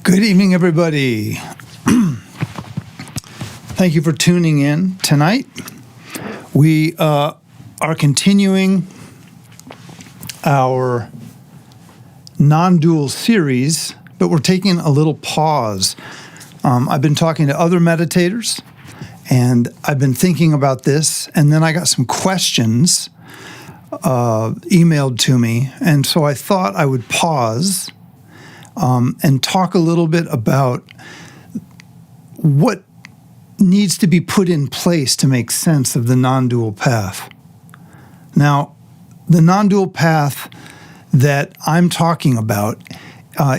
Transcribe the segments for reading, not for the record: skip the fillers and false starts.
Good evening, everybody. Thank you for tuning in tonight. We are continuing our non-dual series, but we're taking a little pause. I've been talking to other meditators, and I've been thinking about this, and then I got some questions emailed to me, and so I thought I would pause and talk a little bit about what needs to be put in place to make sense of the non-dual path. Now, the non-dual path that I'm talking about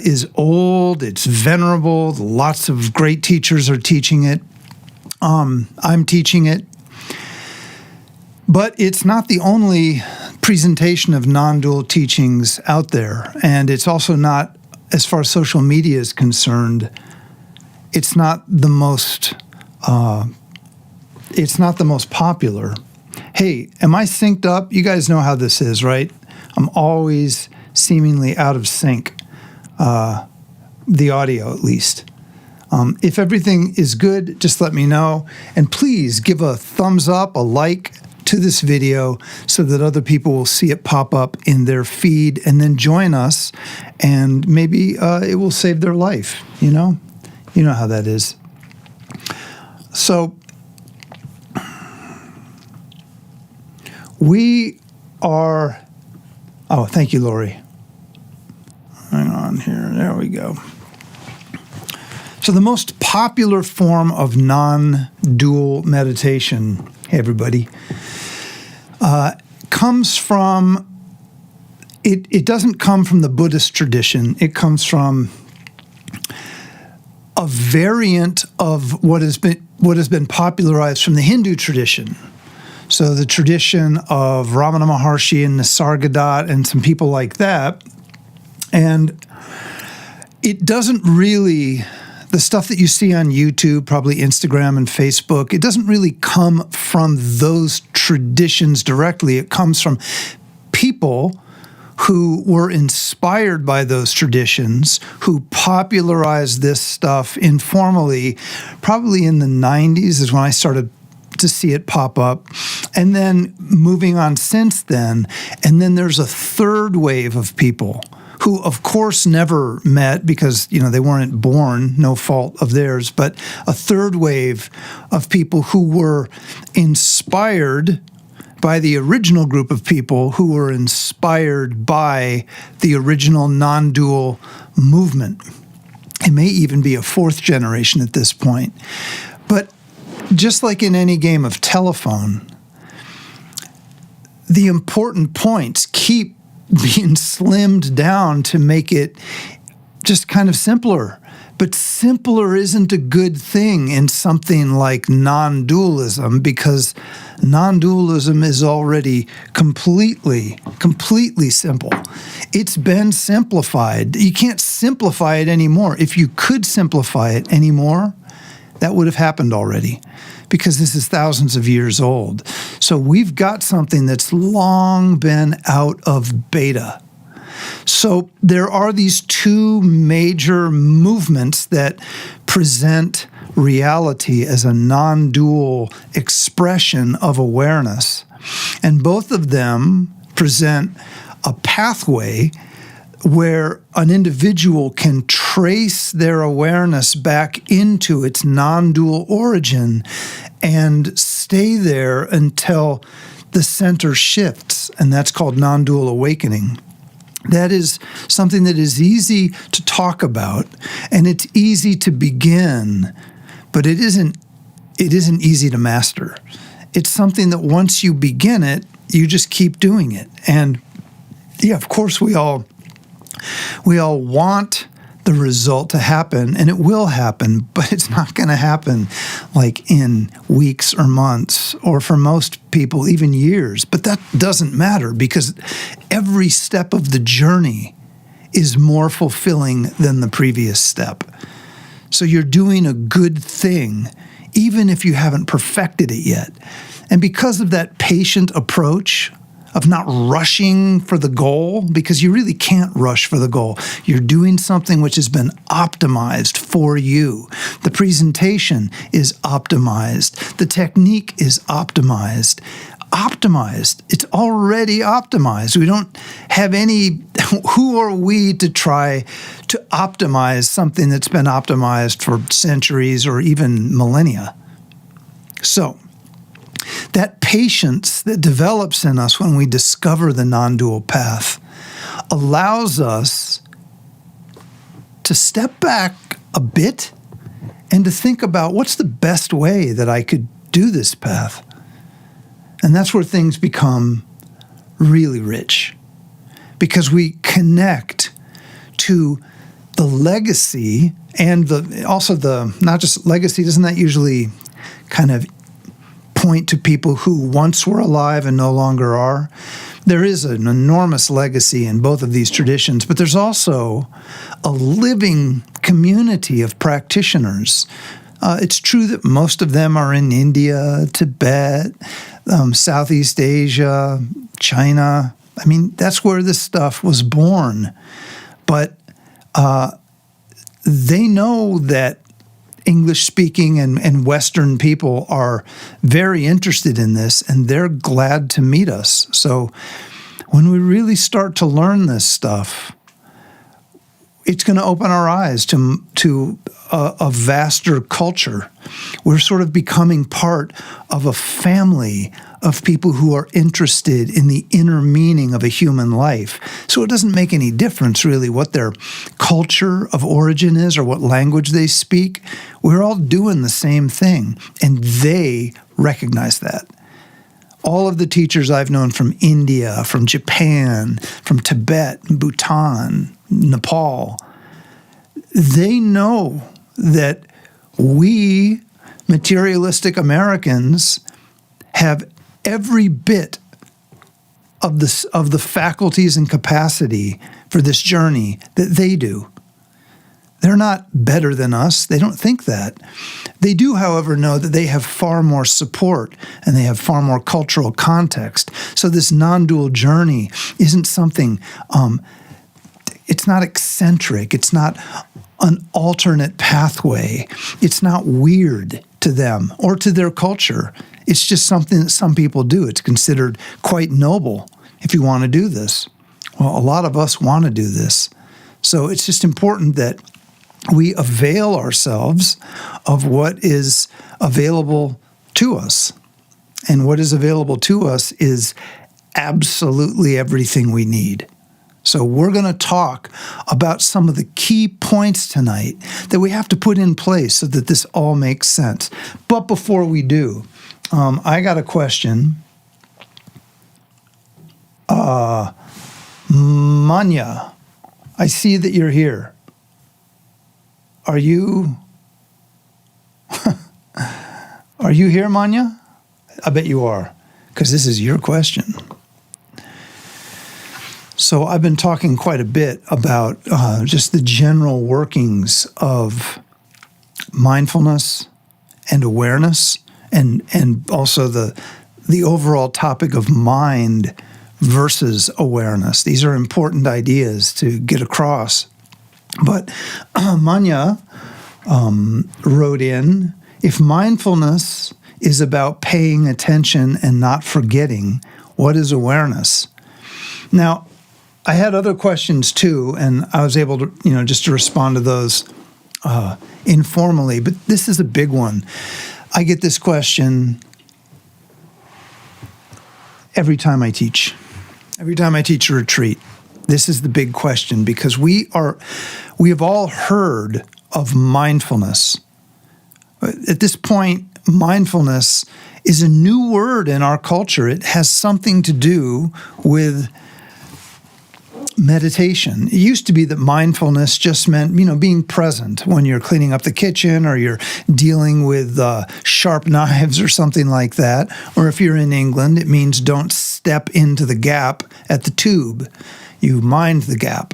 is old, it's venerable, lots of great teachers are teaching it. I'm teaching it. But it's not the only presentation of non-dual teachings out there, and it's also not, as far as social media is concerned, it's not the most popular. Hey, am I synced up? You guys know how this is, right? I'm always seemingly out of sync, the audio at least. If everything is good, just let me know. And please give a thumbs up, a like to this video so that other people will see it pop up in their feed and then join us, and maybe it will save their life, you know? You know how that is. So we are, oh, thank you, Lori. Hang on here, there we go. So the most popular form of non-dual meditation, hey everybody, comes from, it doesn't come from the Buddhist tradition. It comes from a variant of what has been popularized from the Hindu tradition. So the tradition of Ramana Maharshi and Nisargadatta and some people like that. And it doesn't really, the stuff that you see on YouTube, probably Instagram and Facebook, it doesn't really come from those traditions directly. It comes from people who were inspired by those traditions, who popularized this stuff informally. Probably in the 90s is when I started to see it pop up, and then moving on since then. And then there's a third wave of people who, of course, never met because, you know, they weren't born, no fault of theirs, but a third wave of people who were inspired by the original group of people who were inspired by the original non-dual movement. It may even be a fourth generation at this point. But just like in any game of telephone, the important points keep being slimmed down to make it just kind of simpler. But simpler isn't a good thing in something like non-dualism, because non-dualism is already completely simple. It's been simplified. You can't simplify it anymore. If you could simplify it anymore, that would have happened already, because this is thousands of years old. So we've got something that's long been out of beta. So there are these two major movements that present reality as a non-dual expression of awareness. And both of them present a pathway where an individual can trace their awareness back into its non-dual origin and stay there until the center shifts, and that's called non-dual awakening. That is something that is easy to talk about, and it's easy to begin, but it isn't easy to master. It's something that once you begin it, you just keep doing it. And yeah, of course we all want the result to happen, and it will happen, but it's not going to happen like in weeks or months, or for most people, even years. But that doesn't matter, because every step of the journey is more fulfilling than the previous step. So you're doing a good thing, even if you haven't perfected it yet. And because of that patient approach of not rushing for the goal, because you really can't rush for the goal. You're doing something which has been optimized for you. The presentation is optimized. The technique is optimized. It's already optimized. We don't have any, who are we to try to optimize something that's been optimized for centuries or even millennia? So, that patience that develops in us when we discover the non-dual path allows us to step back a bit and to think about what's the best way that I could do this path. And that's where things become really rich, because we connect to the legacy and not just legacy, doesn't that usually kind of point to people who once were alive and no longer are? There is an enormous legacy in both of these traditions, but there's also a living community of practitioners. It's true that most of them are in India, Tibet, Southeast Asia, China. I mean, that's where this stuff was born. But they know that English-speaking and Western people are very interested in this, and they're glad to meet us. So when we really start to learn this stuff, it's going to open our eyes to a vaster culture. We're sort of becoming part of a family of people who are interested in the inner meaning of a human life. So it doesn't make any difference really what their culture of origin is or what language they speak. We're all doing the same thing, and they recognize that. All of the teachers I've known from India, from Japan, from Tibet, Bhutan, Nepal, they know that we materialistic Americans have every bit of the faculties and capacity for this journey that they do. They're not better than us. They don't think that. They do, however, know that they have far more support and they have far more cultural context. So this non-dual journey isn't something, it's not eccentric. It's not an alternate pathway. It's not weird to them or to their culture. It's just something that some people do. It's considered quite noble if you want to do this. Well, a lot of us want to do this. So it's just important that we avail ourselves of what is available to us. And what is available to us is absolutely everything we need. So we're going to talk about some of the key points tonight that we have to put in place so that this all makes sense. But before we do, I got a question. Manya, I see that you're here. Are you here, Manya? I bet you are, because this is your question. So I've been talking quite a bit about just the general workings of mindfulness and awareness, and also the overall topic of mind versus awareness. These are important ideas to get across. But Manya wrote in, if mindfulness is about paying attention and not forgetting, what is awareness? Now, I had other questions too, and I was able to, just to respond to those informally, but this is a big one. I get this question every time I teach. Every time I teach a retreat, this is the big question, because we have all heard of mindfulness. At this point, mindfulness is a new word in our culture. It has something to do with meditation. It used to be that mindfulness just meant, being present when you're cleaning up the kitchen or you're dealing with sharp knives or something like that. Or if you're in England, it means don't step into the gap at the tube. You mind the gap.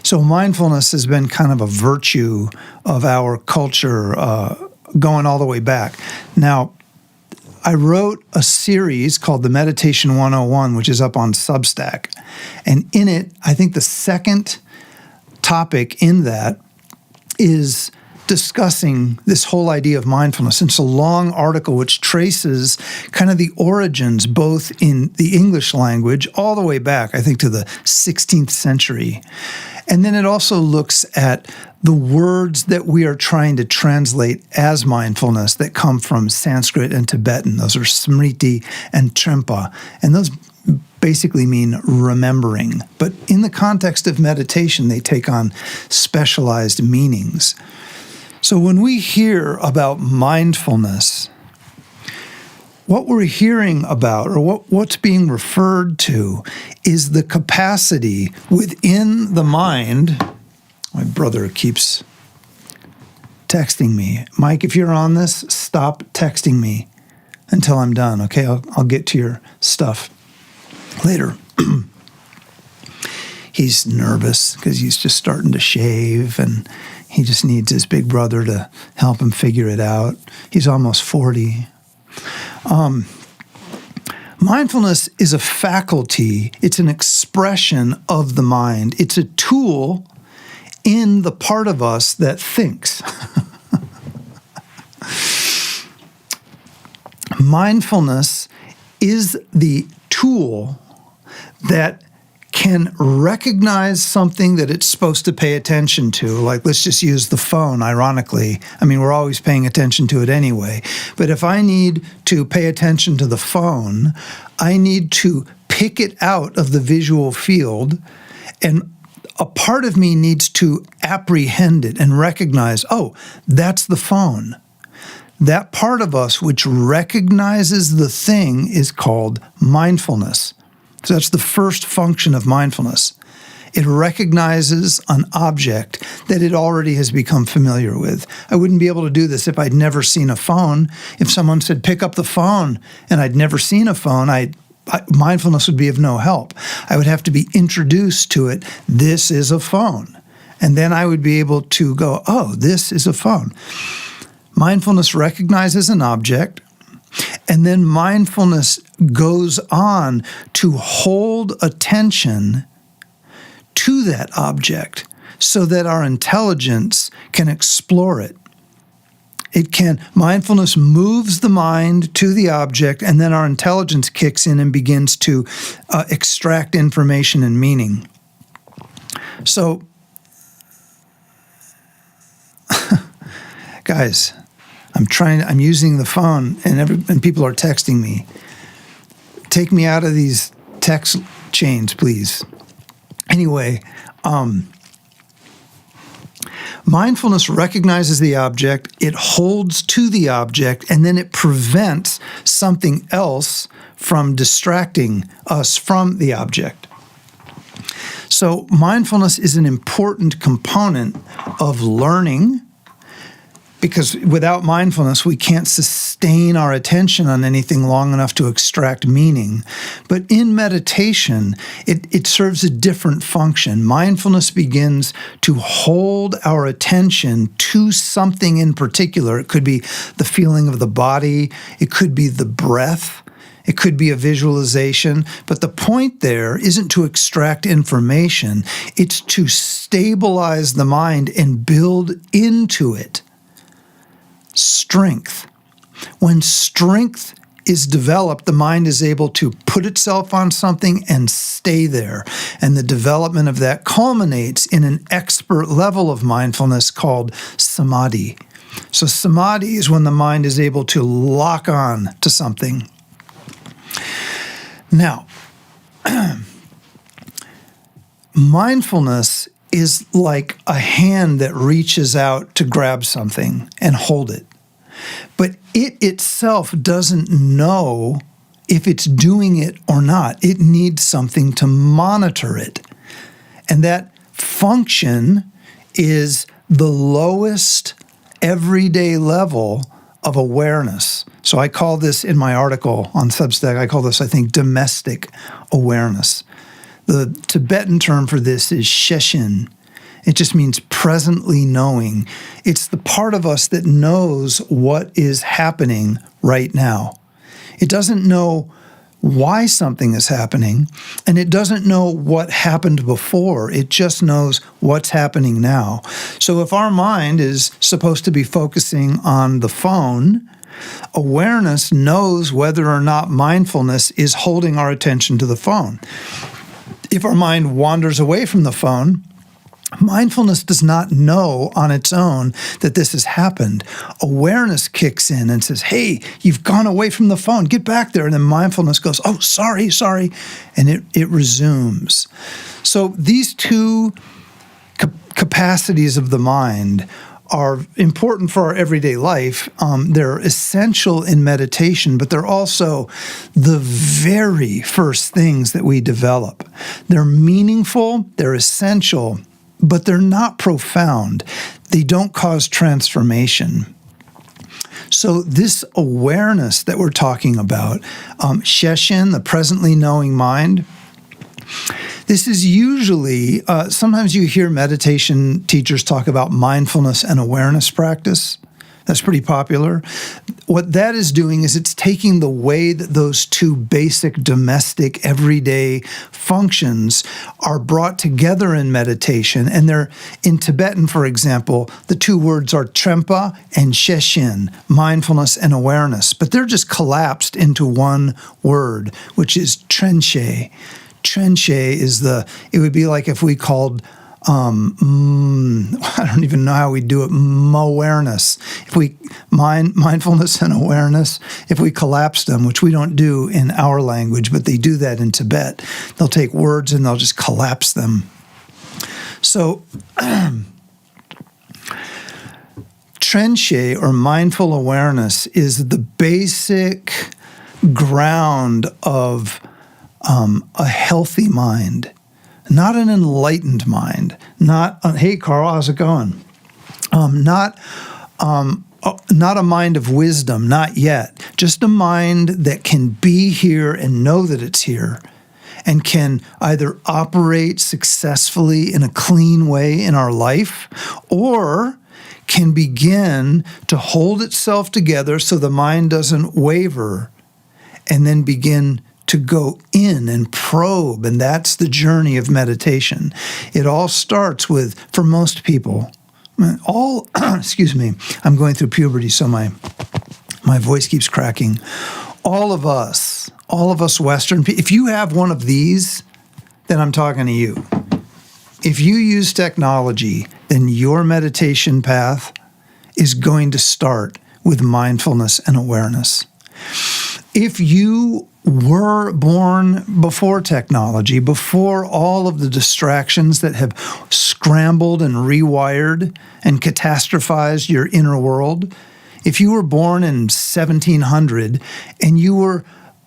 So mindfulness has been kind of a virtue of our culture going all the way back. Now, I wrote a series called the Meditation 101, which is up on Substack. And in it, I think the second topic in that is discussing this whole idea of mindfulness. It's a long article which traces kind of the origins, both in the English language all the way back, I think, to the 16th century. And then it also looks at the words that we are trying to translate as mindfulness that come from Sanskrit and Tibetan. Those are smriti and trempa. And those basically mean remembering. But in the context of meditation, they take on specialized meanings. So when we hear about mindfulness, what we're hearing about, or what's being referred to, is the capacity within the mind. My brother keeps texting me. Mike, if you're on this, stop texting me until I'm done, okay? I'll get to your stuff later. He's nervous because he's just starting to shave, and he just needs his big brother to help him figure it out. He's almost 40. Mindfulness is a faculty. It's an expression of the mind. It's a tool in the part of us that thinks. Mindfulness is the tool that can recognize something that it's supposed to pay attention to. Like, let's just use the phone, ironically. I mean, we're always paying attention to it anyway. But if I need to pay attention to the phone, I need to pick it out of the visual field, and a part of me needs to apprehend it and recognize, oh, that's the phone. That part of us which recognizes the thing is called mindfulness. So that's the first function of mindfulness. It recognizes an object that it already has become familiar with. I wouldn't be able to do this if I'd never seen a phone. If someone said, pick up the phone, and I'd never seen a phone, mindfulness would be of no help. I would have to be introduced to it. This is a phone. And then I would be able to go, oh, this is a phone. Mindfulness recognizes an object, and then mindfulness goes on to hold attention to that object so that our intelligence can explore it. Mindfulness moves the mind to the object, and then our intelligence kicks in and begins to extract information and meaning. So, guys, I'm using the phone, and people are texting me. Take me out of these text chains, please. Anyway, mindfulness recognizes the object, it holds to the object, and then it prevents something else from distracting us from the object. So mindfulness is an important component of learning, because without mindfulness, we can't sustain our attention on anything long enough to extract meaning. But in meditation, it serves a different function. Mindfulness begins to hold our attention to something in particular. It could be the feeling of the body. It could be the breath. It could be a visualization. But the point there isn't to extract information. It's to stabilize the mind and build into it strength. When strength is developed, the mind is able to put itself on something and stay there. And the development of that culminates in an expert level of mindfulness called samadhi. So samadhi is when the mind is able to lock on to something. Now, mindfulness is like a hand that reaches out to grab something and hold it. But it itself doesn't know if it's doing it or not. It needs something to monitor it. And that function is the lowest everyday level of awareness. So I call this, in my article on Substack, I call this, I think, domestic awareness. The Tibetan term for this is sheshin. It just means presently knowing. It's the part of us that knows what is happening right now. It doesn't know why something is happening, and it doesn't know what happened before. It just knows what's happening now. So if our mind is supposed to be focusing on the phone, awareness knows whether or not mindfulness is holding our attention to the phone. If our mind wanders away from the phone, mindfulness does not know on its own that this has happened. Awareness kicks in and says, hey, you've gone away from the phone. Get back there. And then mindfulness goes, oh, sorry. And it resumes. So these two capacities of the mind are important for our everyday life. They're essential in meditation, but they're also the very first things that we develop. They're meaningful, they're essential, but they're not profound. They don't cause transformation. So this awareness that we're talking about, Sheshin, the presently knowing mind, this is usually, sometimes you hear meditation teachers talk about mindfulness and awareness practice. That's pretty popular. What that is doing is it's taking the way that those two basic domestic everyday functions are brought together in meditation. And they're, in Tibetan, for example, the two words are trempa and sheshin, mindfulness and awareness. But they're just collapsed into one word, which is trenche. Trenche is it would be like if we called, I don't even know how we do it, awareness. If we, mindfulness and awareness, if we collapsed them, which we don't do in our language, but they do that in Tibet, they'll take words and they'll just collapse them. So, trenche, or mindful awareness, is the basic ground of a healthy mind, not an enlightened mind, not, hey, Carl, how's it going? Not a mind of wisdom, not yet, just a mind that can be here and know that it's here and can either operate successfully in a clean way in our life or can begin to hold itself together so the mind doesn't waver and then begin to go in and probe, and that's the journey of meditation. It all starts with, for most people, excuse me, I'm going through puberty, so my voice keeps cracking. All of us Western people, if you have one of these, then I'm talking to you. If you use technology, then your meditation path is going to start with mindfulness and awareness. If you were born before technology, before all of the distractions that have scrambled and rewired and catastrophized your inner world, if you were born in 1700 and you were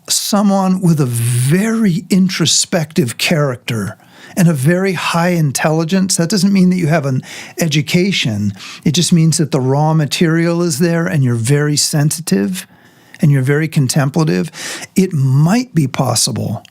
someone with a very introspective character and a very high intelligence, that doesn't mean that you have an education. It just means that the raw material is there and you're very sensitive and you're very contemplative. It might be possible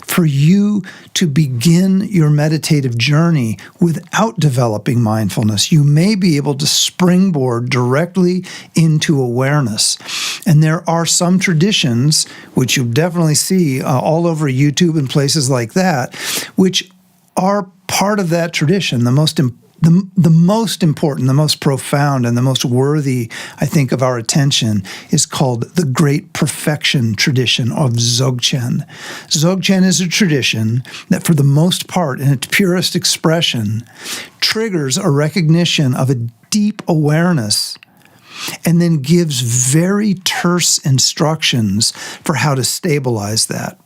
for you to begin your meditative journey without developing mindfulness. You may be able to springboard directly into awareness. And there are some traditions, which you'll definitely see all over YouTube and places like that, which are part of that tradition. The most important, the most profound, and the most worthy, I think, of our attention is called the Great Perfection tradition of Dzogchen. Dzogchen is a tradition that, for the most part, in its purest expression, triggers a recognition of a deep awareness and then gives very terse instructions for how to stabilize that.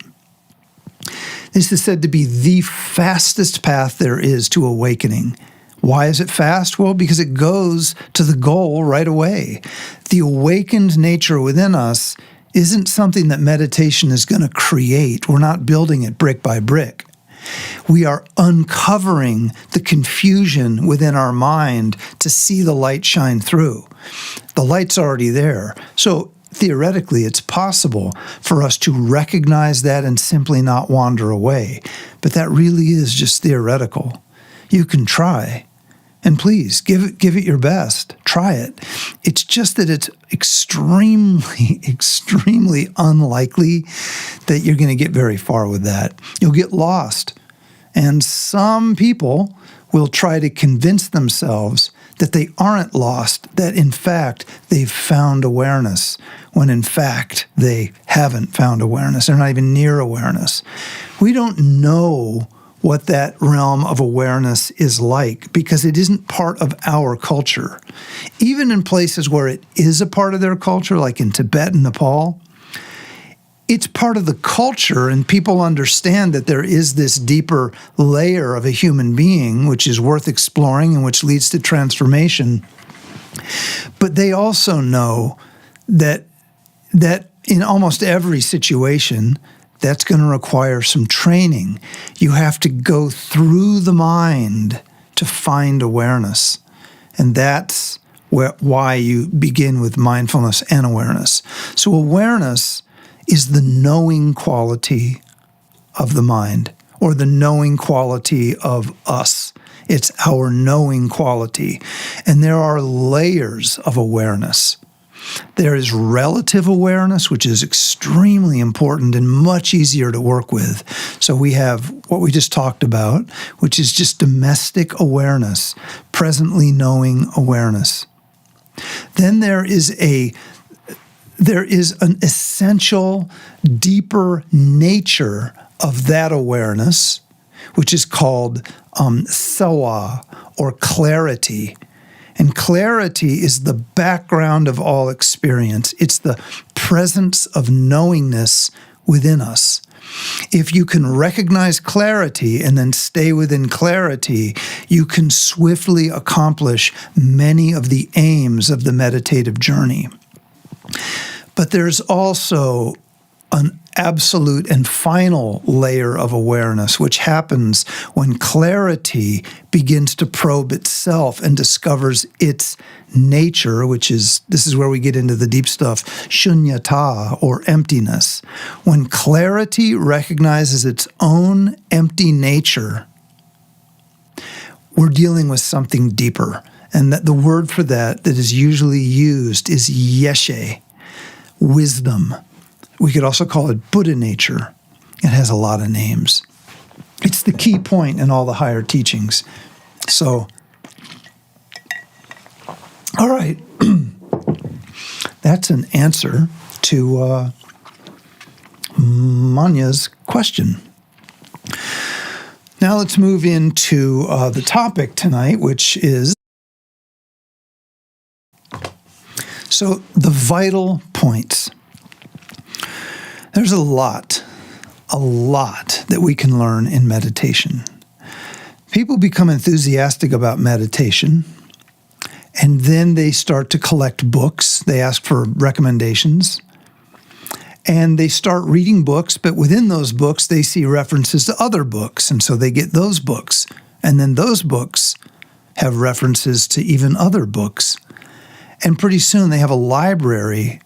This is said to be the fastest path there is to awakening. Why is it fast? Well, because it goes to the goal right away. The awakened nature within us isn't something that meditation is going to create. We're not building it brick by brick. We are uncovering the confusion within our mind to see the light shine through. The light's already there. So theoretically, it's possible for us to recognize that and simply not wander away. But that really is just theoretical. You can try, And please, give it your best. Try it. It's just that it's extremely, extremely unlikely that you're going to get very far with that. You'll get lost. And some people will try to convince themselves that they aren't lost, that in fact they've found awareness, when in fact they haven't found awareness. They're not even near awareness. We don't know what that realm of awareness is like because it isn't part of our culture. Even in places where it is a part of their culture, like in Tibet and Nepal, it's part of the culture, and people understand that there is this deeper layer of a human being which is worth exploring and which leads to transformation. But they also know that in almost every situation, that's going to require some training. You have to go through the mind to find awareness. And that's why you begin with mindfulness and awareness. So awareness is the knowing quality of the mind, or the knowing quality of us. It's our knowing quality. And there are layers of awareness. There is relative awareness, which is extremely important and much easier to work with. So we have what we just talked about, which is just domestic awareness, presently knowing awareness. Then there is an essential, deeper nature of that awareness, which is called sawa, or clarity. And clarity is the background of all experience. It's the presence of knowingness within us. If you can recognize clarity and then stay within clarity, you can swiftly accomplish many of the aims of the meditative journey. But there's also an absolute and final layer of awareness, which happens when clarity begins to probe itself and discovers its nature, this is where we get into the deep stuff, shunyata, or emptiness. When clarity recognizes its own empty nature, we're dealing with something deeper. And that the word for that is usually used is yeshe, wisdom. We could also call it Buddha nature. It has a lot of names. It's the key point in all the higher teachings. So, all right. That's an answer to Manya's question. Now let's move into the topic tonight, which is the vital points. There's a lot that we can learn in meditation. People become enthusiastic about meditation, and then they start to collect books. They ask for recommendations, and they start reading books, but within those books, they see references to other books, and so they get those books. And then those books have references to even other books. And pretty soon they have a library,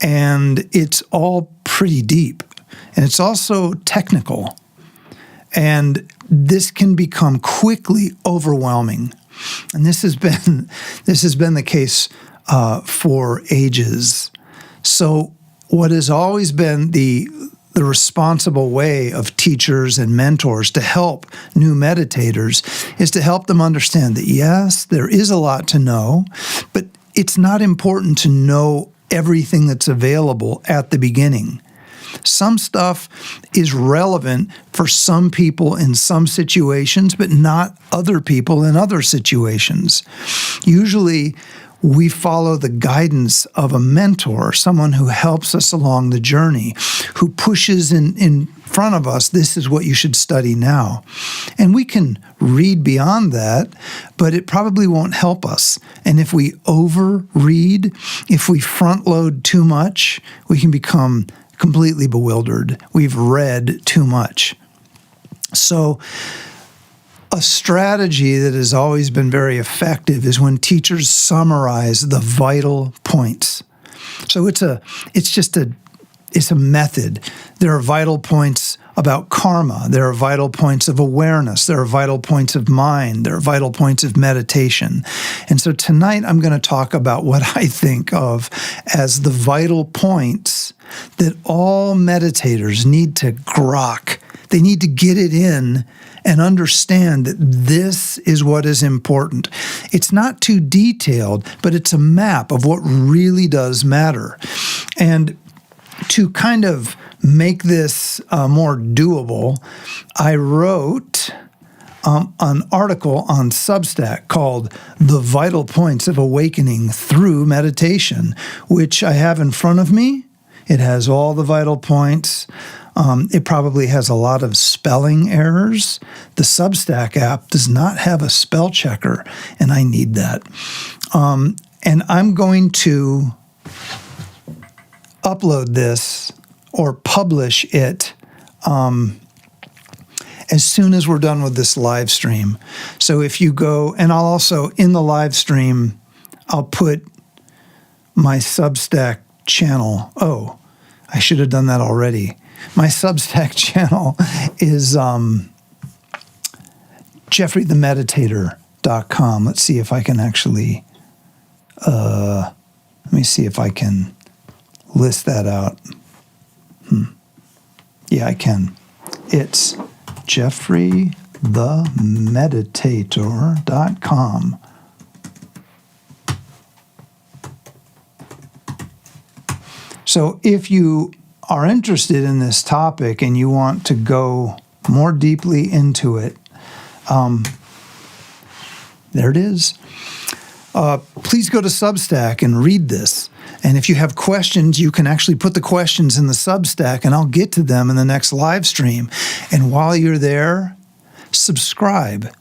and it's all pretty deep, and it's also technical. And this can become quickly overwhelming. And this has been the case for ages. So what has always been the responsible way of teachers and mentors to help new meditators is to help them understand that, yes, there is a lot to know, but it's not important to know everything that's available at the beginning. Some stuff is relevant for some people in some situations, but not other people in other situations. Usually, we follow the guidance of a mentor, someone who helps us along the journey, who pushes in front of us, this is what you should study now. And we can read beyond that, but it probably won't help us. And if we overread, if we front load too much, we can become completely bewildered. We've read too much. So a strategy that has always been very effective is when teachers summarize the vital points. So it's a method. There are vital points about karma. There are vital points of awareness. There are vital points of mind. There are vital points of meditation. And so tonight I'm going to talk about what I think of as the vital points that all meditators need to grok. They need to get it in and understand that this is what is important. It's not too detailed, but it's a map of what really does matter. And to kind of make this more doable, I wrote an article on Substack called The Vital Points of Awakening Through Meditation, which I have in front of me. It has all the vital points. It probably has a lot of spelling errors. The Substack app does not have a spell checker, and I need that. And I'm going to upload this or publish it as soon as we're done with this live stream. So if you go, and I'll also, in the live stream, I'll put my Substack channel. Oh, I should have done that already. My Substack channel is jeffreythemeditator.com. Let's see if I can actually, let me see if I can list that out. Yeah, I can. It's jeffreythemeditator.com. So if you are interested in this topic and you want to go more deeply into it, there it is. Please go to Substack and read this. And if you have questions, you can actually put the questions in the Substack and I'll get to them in the next live stream. And while you're there, subscribe.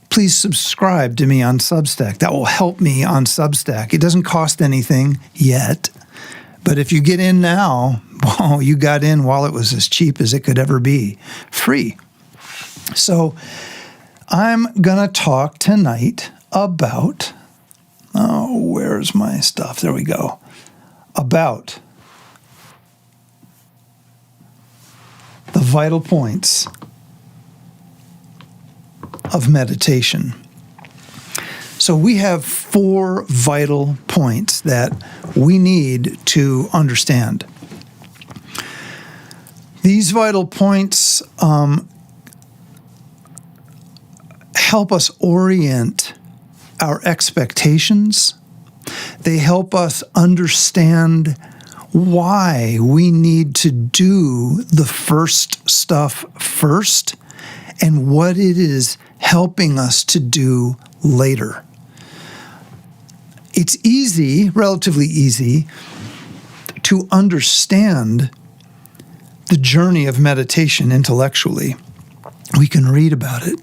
Please subscribe to me on Substack. That will help me on Substack. It doesn't cost anything yet. But if you get in now, well, you got in while it was as cheap as it could ever be, free. So I'm going to talk tonight about, where's my stuff? There we go. About the vital points of meditation. So we have 4 vital points that we need to understand. These vital points help us orient our expectations. They help us understand why we need to do the first stuff first and what it is helping us to do later. It's easy, relatively easy, to understand the journey of meditation intellectually. We can read about it.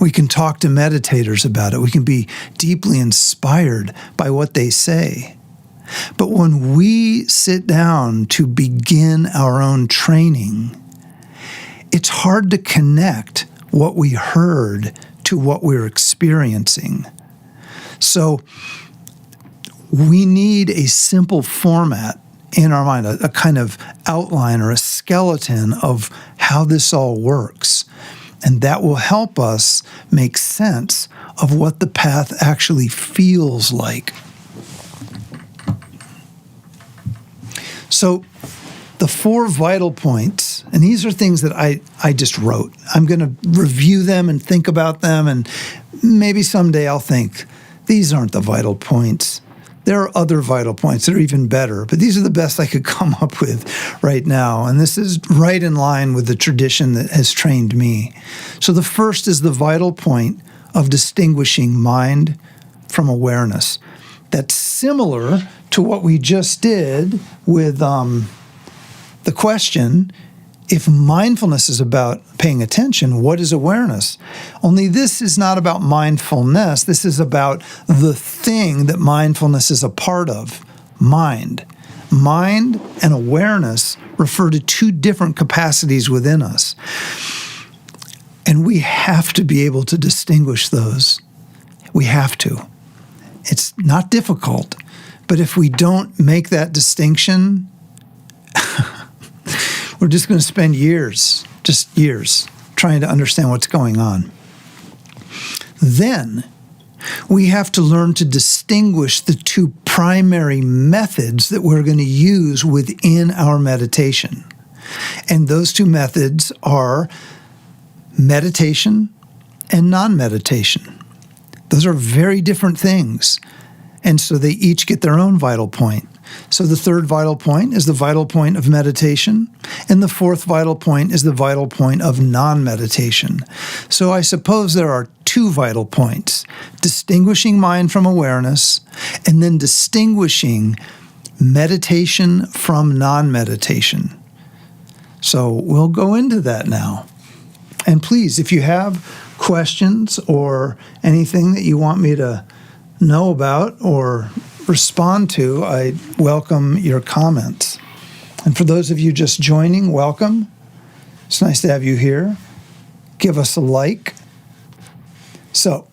We can talk to meditators about it. We can be deeply inspired by what they say. But when we sit down to begin our own training, it's hard to connect what we heard to what we're experiencing. So we need a simple format in our mind, a kind of outline or a skeleton of how this all works. And that will help us make sense of what the path actually feels like. So the 4 vital points, and these are things that I just wrote. I'm going to review them and think about them, and maybe someday I'll think, these aren't the vital points. There are other vital points that are even better, but these are the best I could come up with right now. And this is right in line with the tradition that has trained me. So the first is the vital point of distinguishing mind from awareness. That's similar to what we just did with the question, if mindfulness is about paying attention, what is awareness? Only this is not about mindfulness. This is about the thing that mindfulness is a part of, mind. Mind and awareness refer to 2 different capacities within us. And we have to be able to distinguish those. We have to. It's not difficult, but if we don't make that distinction, we're just going to spend years just years, trying to understand what's going on. Then we have to learn to distinguish the two primary methods that we're going to use within our meditation. And those two methods are meditation and non-meditation. Those are very different things. And so they each get their own vital point. So the third vital point is the vital point of meditation, and the fourth vital point is the vital point of non-meditation. So I suppose there are two vital points: distinguishing mind from awareness, and then distinguishing meditation from non-meditation. So we'll go into that now. And please, if you have questions or anything that you want me to know about or respond to, I welcome your comments. And for those of you just joining, welcome. It's nice to have you here. Give us a like. So,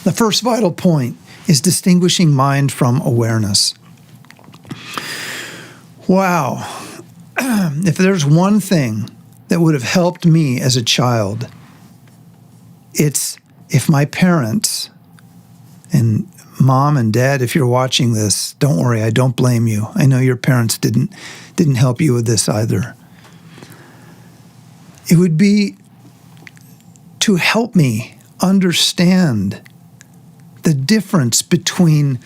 the first vital point is distinguishing mind from awareness. Wow. If there's one thing that would have helped me as a child, it's if my parents, and Mom and Dad, if you're watching this, don't worry, I don't blame you. I know your parents didn't help you with this either. It would be to help me understand the difference between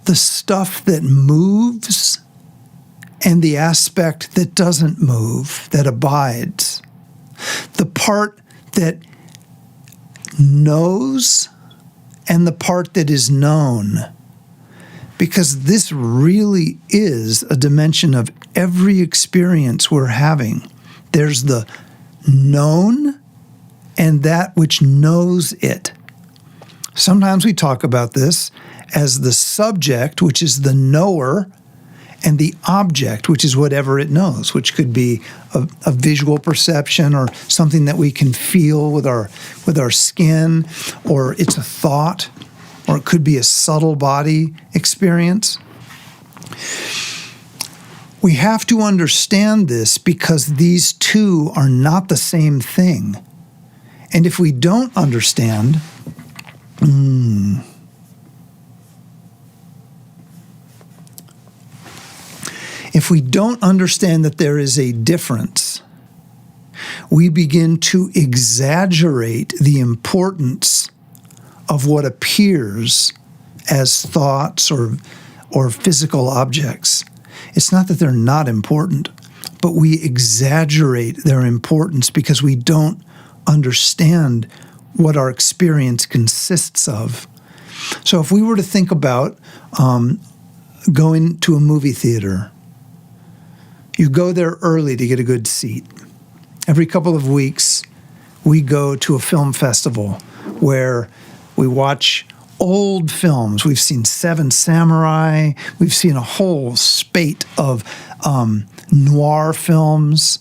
the stuff that moves and the aspect that doesn't move, that abides. The part that knows and the part that is known. Because this really is a dimension of every experience we're having. There's the known and that which knows it. Sometimes we talk about this as the subject, which is the knower, and the object, which is whatever it knows, which could be a visual perception or something that we can feel with our skin, or it's a thought, or it could be a subtle body experience. We have to understand this because these two are not the same thing. And if we don't understand, if we don't understand that there is a difference, we begin to exaggerate the importance of what appears as thoughts or physical objects. It's not that they're not important, but we exaggerate their importance because we don't understand what our experience consists of. So if we were to think about going to a movie theater, you go there early to get a good seat. Every couple of weeks, we go to a film festival where we watch old films. We've seen Seven Samurai. We've seen a whole spate of noir films.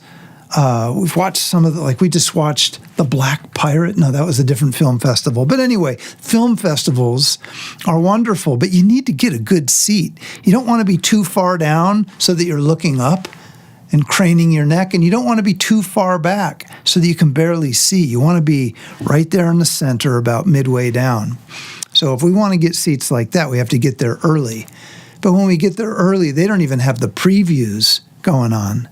We've watched some of we just watched The Black Pirate. No, that was a different film festival. But anyway, film festivals are wonderful, but you need to get a good seat. You don't want to be too far down so that you're looking up and craning your neck, and you don't want to be too far back so that you can barely see. You want to be right there in the center, about midway down. So if we want to get seats like that, we have to get there early. But when we get there early, they don't even have the previews going on.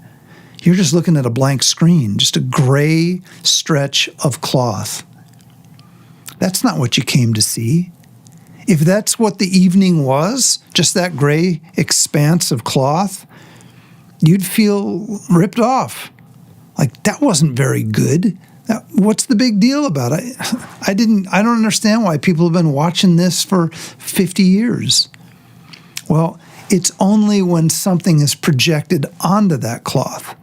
You're just looking at a blank screen, just a gray stretch of cloth. That's not what you came to see. If that's what the evening was, just that gray expanse of cloth, you'd feel ripped off. Like, that wasn't very good. What's the big deal about it? I don't understand why people have been watching this for 50 years. Well, it's only when something is projected onto that cloth.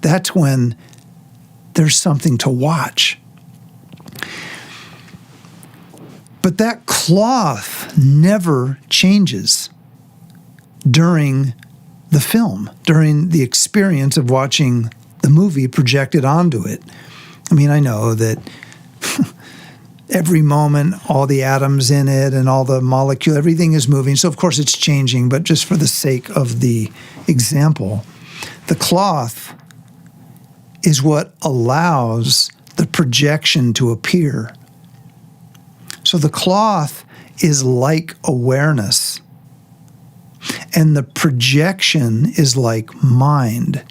That's when there's something to watch. But that cloth never changes during the film, during the experience of watching the movie projected onto it. I mean, I know that every moment, all the atoms in it and all the molecule, everything is moving. So, of course, it's changing. But just for the sake of the example, the cloth is what allows the projection to appear. So the cloth is like awareness, and the projection is like mind.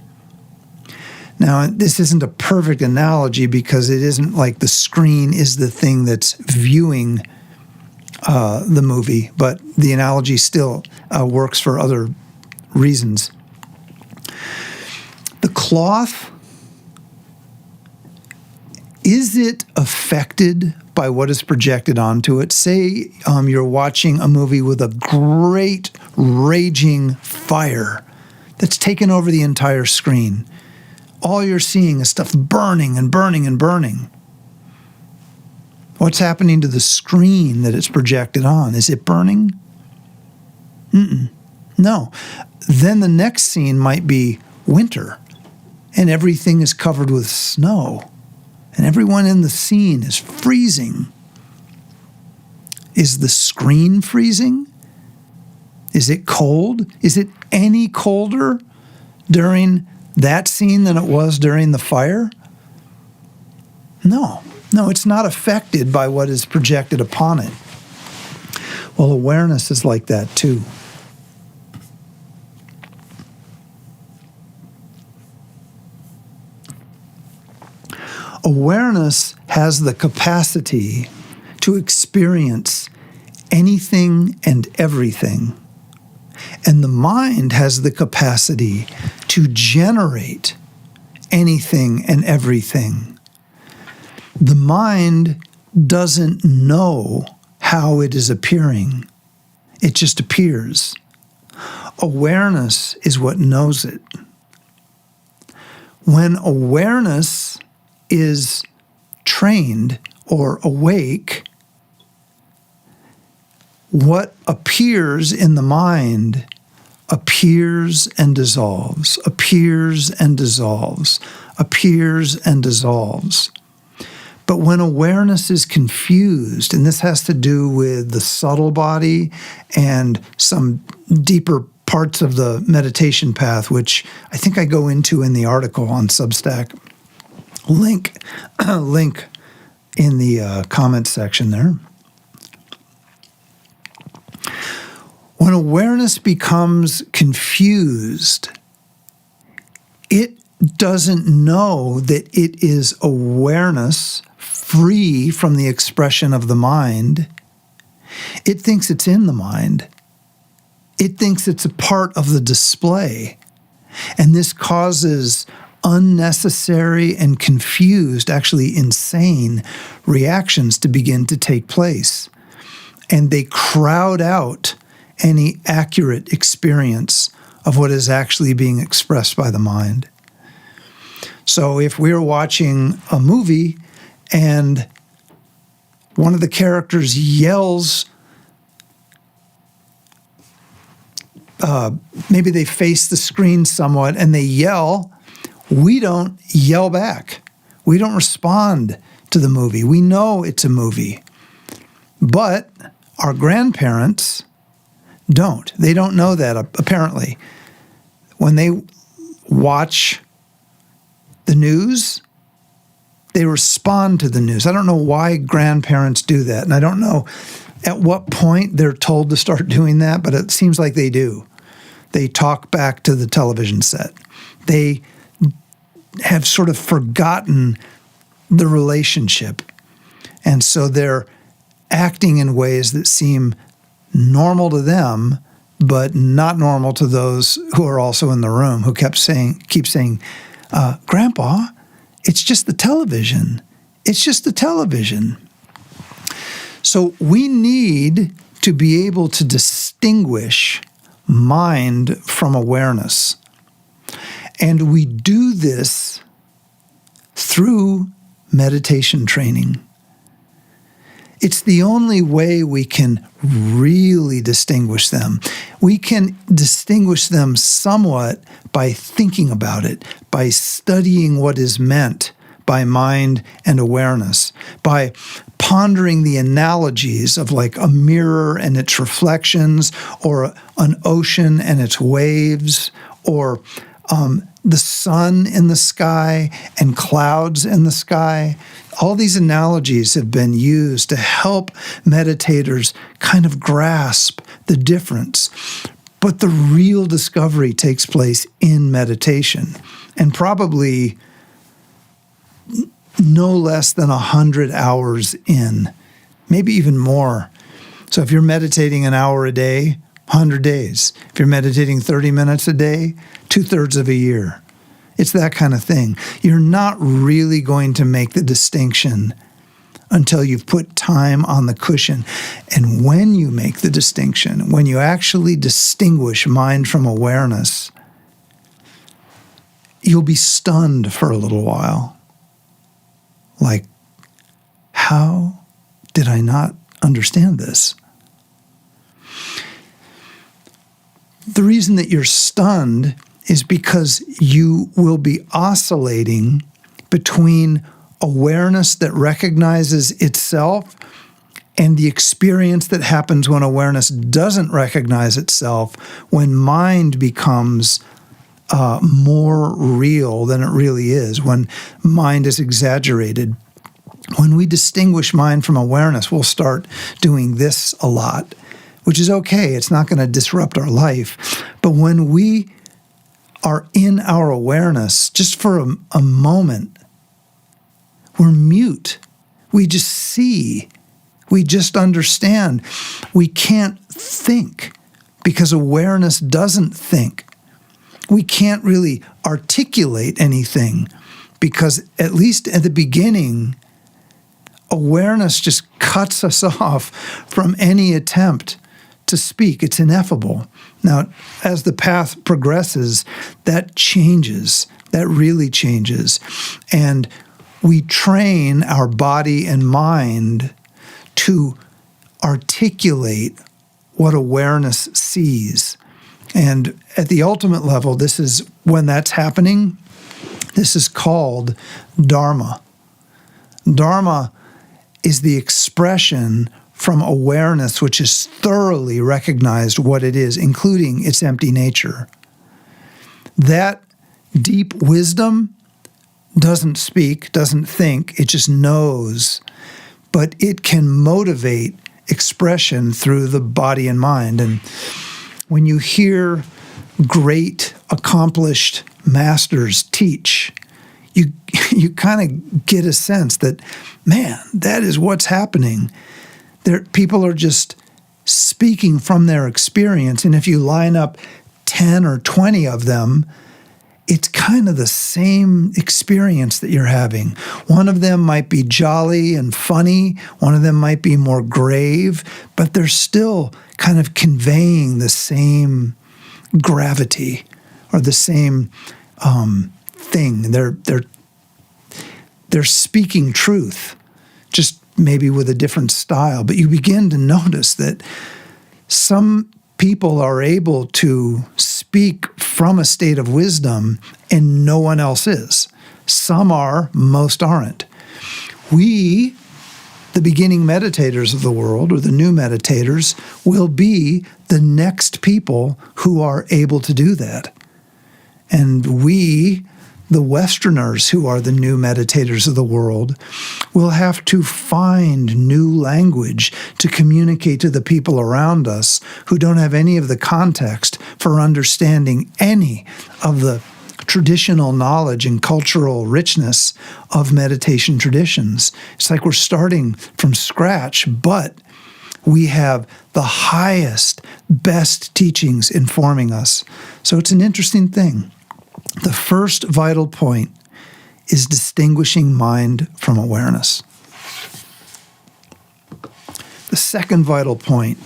Now, this isn't a perfect analogy because it isn't like the screen is the thing that's viewing the movie, but the analogy still works for other reasons. The cloth, is it affected by what is projected onto it? Say you're watching a movie with a great raging fire that's taken over the entire screen. All you're seeing is stuff burning and burning and burning. What's happening to the screen that it's projected on? Is it burning? No. Then the next scene might be winter, and everything is covered with snow, and everyone in the scene is freezing. Is the screen freezing? Is it cold? Is it any colder during that scene than it was during the fire? No, it's not affected by what is projected upon it. Well, awareness is like that too. Awareness has the capacity to experience anything and everything. And the mind has the capacity to generate anything and everything. The mind doesn't know how it is appearing. It just appears. Awareness is what knows it. When awareness is trained or awake, what appears in the mind appears and dissolves, appears and dissolves, appears and dissolves. But when awareness is confused, and this has to do with the subtle body and some deeper parts of the meditation path, which I think I go into in the article on Substack. Link in the comment section there. When awareness becomes confused, it doesn't know that it is awareness free from the expression of the mind. It thinks it's in the mind. It thinks it's a part of the display. And this causes unnecessary and confused, actually insane reactions to begin to take place. And they crowd out any accurate experience of what is actually being expressed by the mind. So if we're watching a movie and one of the characters yells, maybe they face the screen somewhat and they yell, we don't yell back. We don't respond to the movie. We know it's a movie. But our grandparents don't. They don't know that, apparently. When they watch the news, they respond to the news. I don't know why grandparents do that, and I don't know at what point they're told to start doing that, but it seems like they do. They talk back to the television set. They have sort of forgotten the relationship, and so they're acting in ways that seem normal to them, but not normal to those who are also in the room, who keep saying, Grandpa, it's just the television. It's just the television. So we need to be able to distinguish mind from awareness. And we do this through meditation training. It's the only way we can really distinguish them. We can distinguish them somewhat by thinking about it, by studying what is meant by mind and awareness, by pondering the analogies of like a mirror and its reflections, or an ocean and its waves, or the sun in the sky and clouds in the sky. All these analogies have been used to help meditators kind of grasp the difference. But the real discovery takes place in meditation, and probably no less than 100 hours in, maybe even more. So if you're meditating an hour a day, 100 days. If you're meditating 30 minutes a day, 2/3 of a year. It's that kind of thing. You're not really going to make the distinction until you've put time on the cushion. And when you make the distinction, when you actually distinguish mind from awareness, you'll be stunned for a little while. Like, how did I not understand this? The reason that you're stunned is because you will be oscillating between awareness that recognizes itself and the experience that happens when awareness doesn't recognize itself, when mind becomes more real than it really is, when mind is exaggerated. When we distinguish mind from awareness, we'll start doing this a lot, which is okay. It's not going to disrupt our life. But when we are in our awareness, just for a moment, we're mute. We just see. We just understand. We can't think because awareness doesn't think. We can't really articulate anything because, at least at the beginning, awareness just cuts us off from any attempt to speak. It's ineffable. Now, as the path progresses, that changes. That really changes. And we train our body and mind to articulate what awareness sees. And at the ultimate level, this is when that's happening, this is called Dharma. Dharma is the expression from awareness which has thoroughly recognized what it is, including its empty nature. That deep wisdom doesn't speak, doesn't think, it just knows, but it can motivate expression through the body and mind. And when you hear great, accomplished masters teach, you kind of get a sense that, man, that is what's happening. People are just speaking from their experience, and if you line up 10 or 20 of them, it's kind of the same experience that you're having. One of them might be jolly and funny, one of them might be more grave, but they're still kind of conveying the same gravity or the same thing. They're speaking truth, just maybe with a different style. But you begin to notice that some people are able to speak from a state of wisdom and no one else is. Some are, most aren't. We, the beginning meditators of the world, or the new meditators, will be the next people who are able to do that. And we, the Westerners who are the new meditators of the world, will have to find new language to communicate to the people around us who don't have any of the context for understanding any of the traditional knowledge and cultural richness of meditation traditions. It's like we're starting from scratch, but we have the highest, best teachings informing us. So it's an interesting thing. The first vital point is distinguishing mind from awareness. The second vital point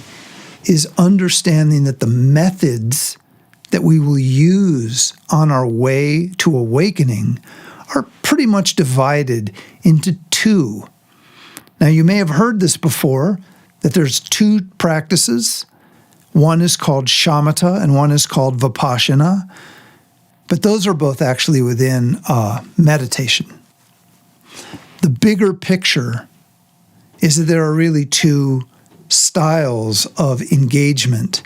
is understanding that the methods that we will use on our way to awakening are pretty much divided into two. Now, you may have heard this before, that there's two practices. One is called shamatha and one is called vipassana. But those are both actually within meditation. The bigger picture is that there are really two styles of engagement.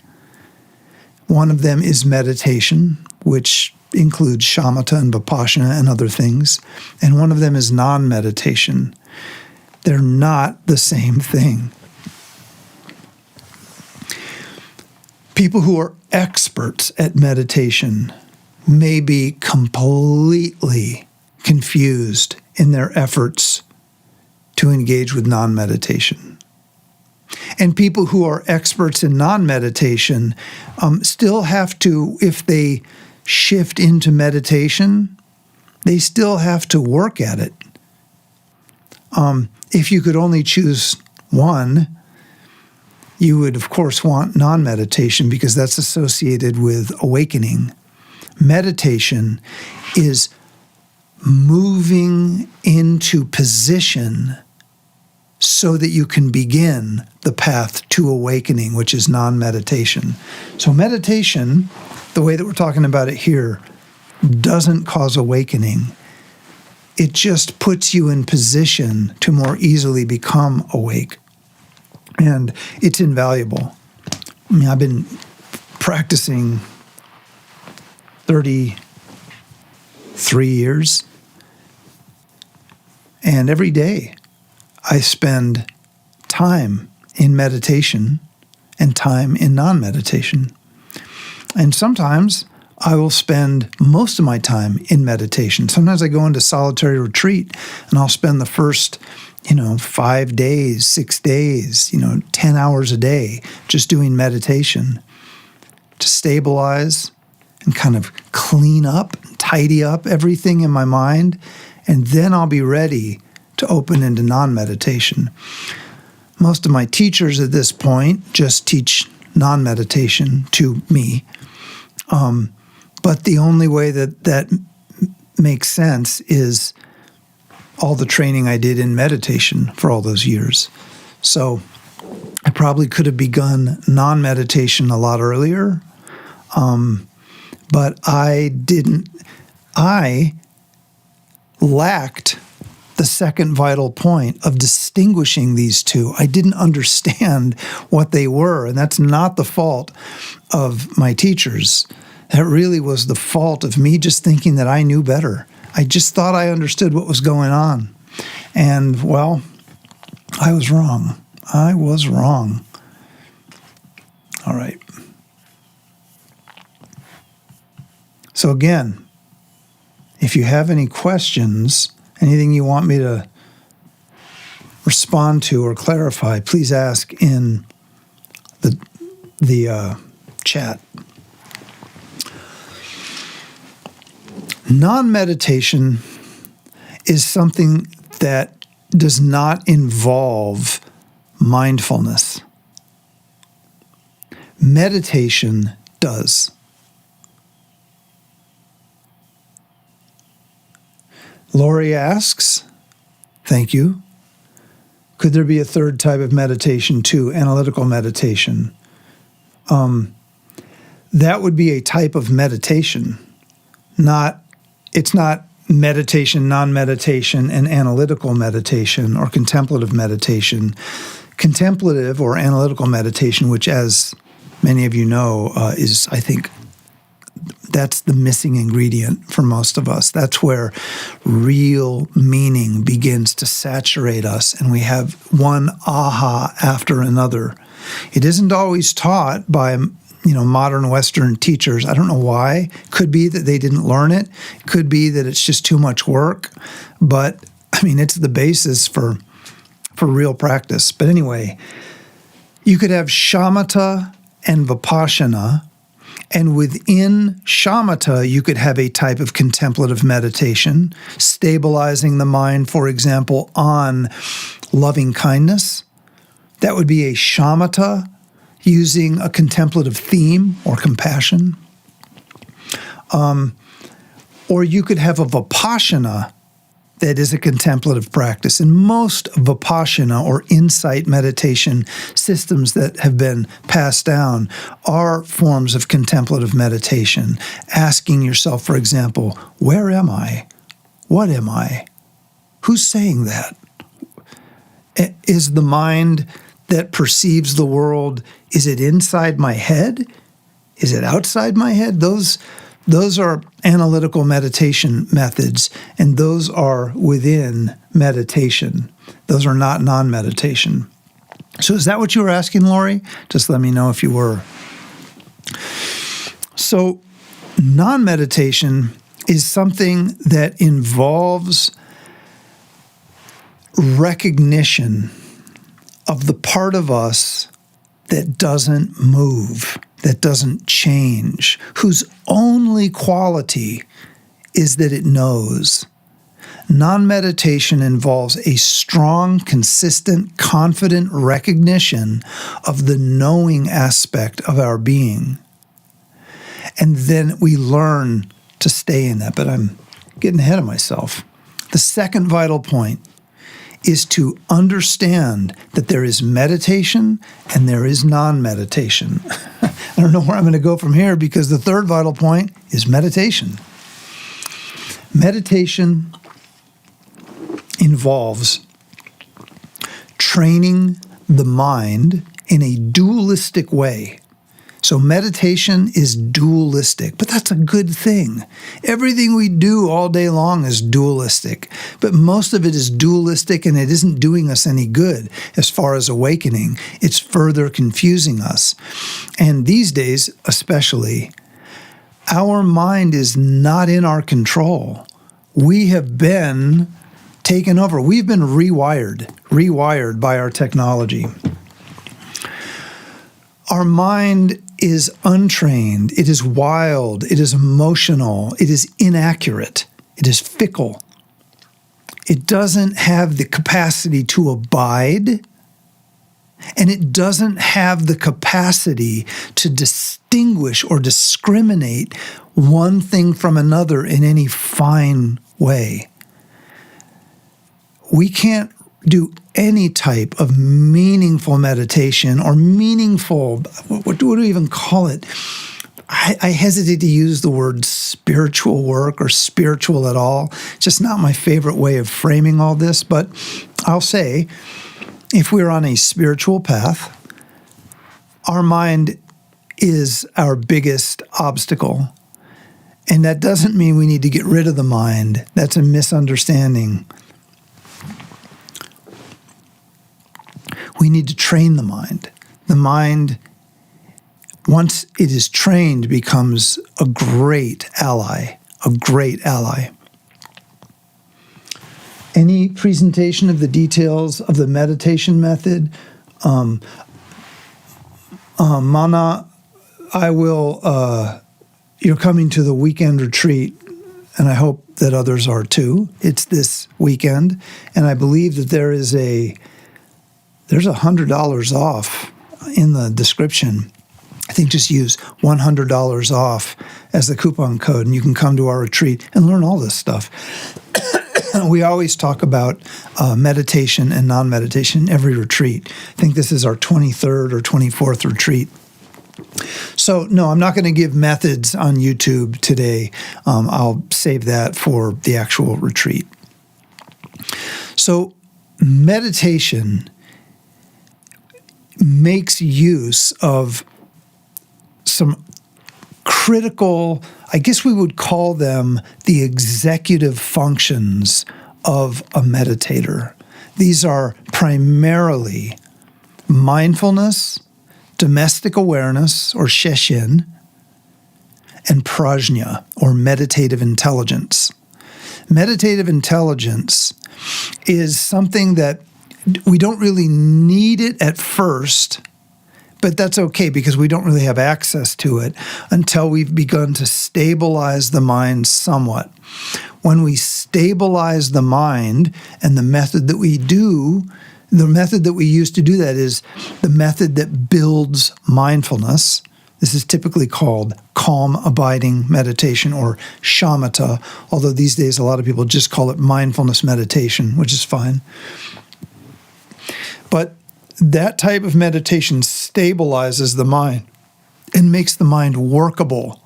One of them is meditation, which includes shamatha and vipassana and other things. And one of them is non-meditation. They're not the same thing. People who are experts at meditation may be completely confused in their efforts to engage with non-meditation. And people who are experts in non-meditation still have to, if they shift into meditation, they still have to work at it. If you could only choose one, you would, of course, want non-meditation because that's associated with awakening. Meditation is moving into position so that you can begin the path to awakening, which is non-meditation. So meditation, the way that we're talking about it here, doesn't cause awakening. It just puts you in position to more easily become awake. And it's invaluable. I mean, I've been practicing 33 years, and every day I spend time in meditation and time in non-meditation. And sometimes I will spend most of my time in meditation. Sometimes I go into solitary retreat and I'll spend the first 5 days, 6 days, 10 hours a day just doing meditation to stabilize and kind of clean up, tidy up everything in my mind, and then I'll be ready to open into non-meditation. Most of my teachers at this point just teach non-meditation to me, but the only way that makes sense is all the training I did in meditation for all those years. So I probably could have begun non-meditation a lot earlier, but I didn't. I lacked the second vital point of distinguishing these two. I didn't understand what they were, and that's not the fault of my teachers. That really was the fault of me just thinking that I knew better. I just thought I understood what was going on. And, well, I was wrong. I was wrong. All right. So again, if you have any questions, anything you want me to respond to or clarify, please ask in the chat. Non-meditation is something that does not involve mindfulness. Meditation does. Lori asks, thank you, could there be a third type of meditation too, analytical meditation? That would be a type of meditation. It's not meditation, non-meditation, and analytical meditation or contemplative meditation. Contemplative or analytical meditation, which as many of you know, is, I think, that's the missing ingredient for most of us. That's where real meaning begins to saturate us, and we have one aha after another. It isn't always taught by modern Western teachers. I don't know why. Could be that they didn't learn it. Could be that it's just too much work. But, it's the basis for real practice. But anyway, you could have shamatha and vipassana, and within shamatha, you could have a type of contemplative meditation, stabilizing the mind, for example, on loving kindness. That would be a shamatha, using a contemplative theme or compassion. Or you could have a vipassana that is a contemplative practice. And most vipassana or insight meditation systems that have been passed down are forms of contemplative meditation. Asking yourself, for example, where am I? What am I? Who's saying that? Is the mind that perceives the world, is it inside my head? Is it outside my head? Those Those are analytical meditation methods, and those are within meditation. Those are not non-meditation. So is that what you were asking, Lori? Just let me know if you were. So non-meditation is something that involves recognition of the part of us that doesn't move, that doesn't change, whose only quality is that it knows. Non-meditation involves a strong, consistent, confident recognition of the knowing aspect of our being. And then we learn to stay in that, but I'm getting ahead of myself. The second vital point is to understand that there is meditation and there is non-meditation. I don't know where I'm going to go from here because the third vital point is meditation. Meditation involves training the mind in a dualistic way. So meditation is dualistic, but that's a good thing. Everything we do all day long is dualistic, but most of it is dualistic and it isn't doing us any good as far as awakening. It's further confusing us. And these days, especially, our mind is not in our control. We have been taken over. We've been rewired by our technology. Our mind is untrained, it is wild, it is emotional, it is inaccurate, it is fickle. It doesn't have the capacity to abide, and it doesn't have the capacity to distinguish or discriminate one thing from another in any fine way. We can't do any type of meaningful meditation or meaningful, what do we even call it? I hesitate to use the word spiritual work or spiritual at all. It's just not my favorite way of framing all this, but I'll say if we're on a spiritual path, our mind is our biggest obstacle. And that doesn't mean we need to get rid of the mind. That's a misunderstanding. We need to train the mind. The mind, once it is trained, becomes a great ally, Any presentation of the details of the meditation method, Mana, I will, you're coming to the weekend retreat, and I hope that others are too. It's this weekend, and I believe that there's $100 off in the description. I think just use $100 off as the coupon code, and you can come to our retreat and learn all this stuff. We always talk about meditation and non-meditation in every retreat. I think this is our 23rd or 24th retreat. So, no, I'm not going to give methods on YouTube today. I'll save that for the actual retreat. So, meditation makes use of some critical, I guess we would call them the executive functions of a meditator. These are primarily mindfulness, domestic awareness, or sheshin, and prajna, or meditative intelligence. Meditative intelligence is something that we don't really need it at first, but that's okay because we don't really have access to it until we've begun to stabilize the mind somewhat. When we stabilize the mind, and the method that we use to do that is the method that builds mindfulness. This is typically called calm abiding meditation, or shamatha, although these days a lot of people just call it mindfulness meditation, which is fine. But that type of meditation stabilizes the mind and makes the mind workable.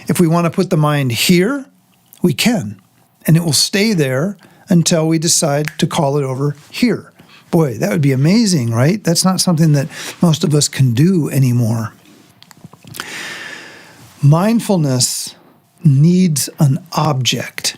If we want to put the mind here, we can, and it will stay there until we decide to call it over here. Boy, that would be amazing, right? That's not something that most of us can do anymore. Mindfulness needs an object.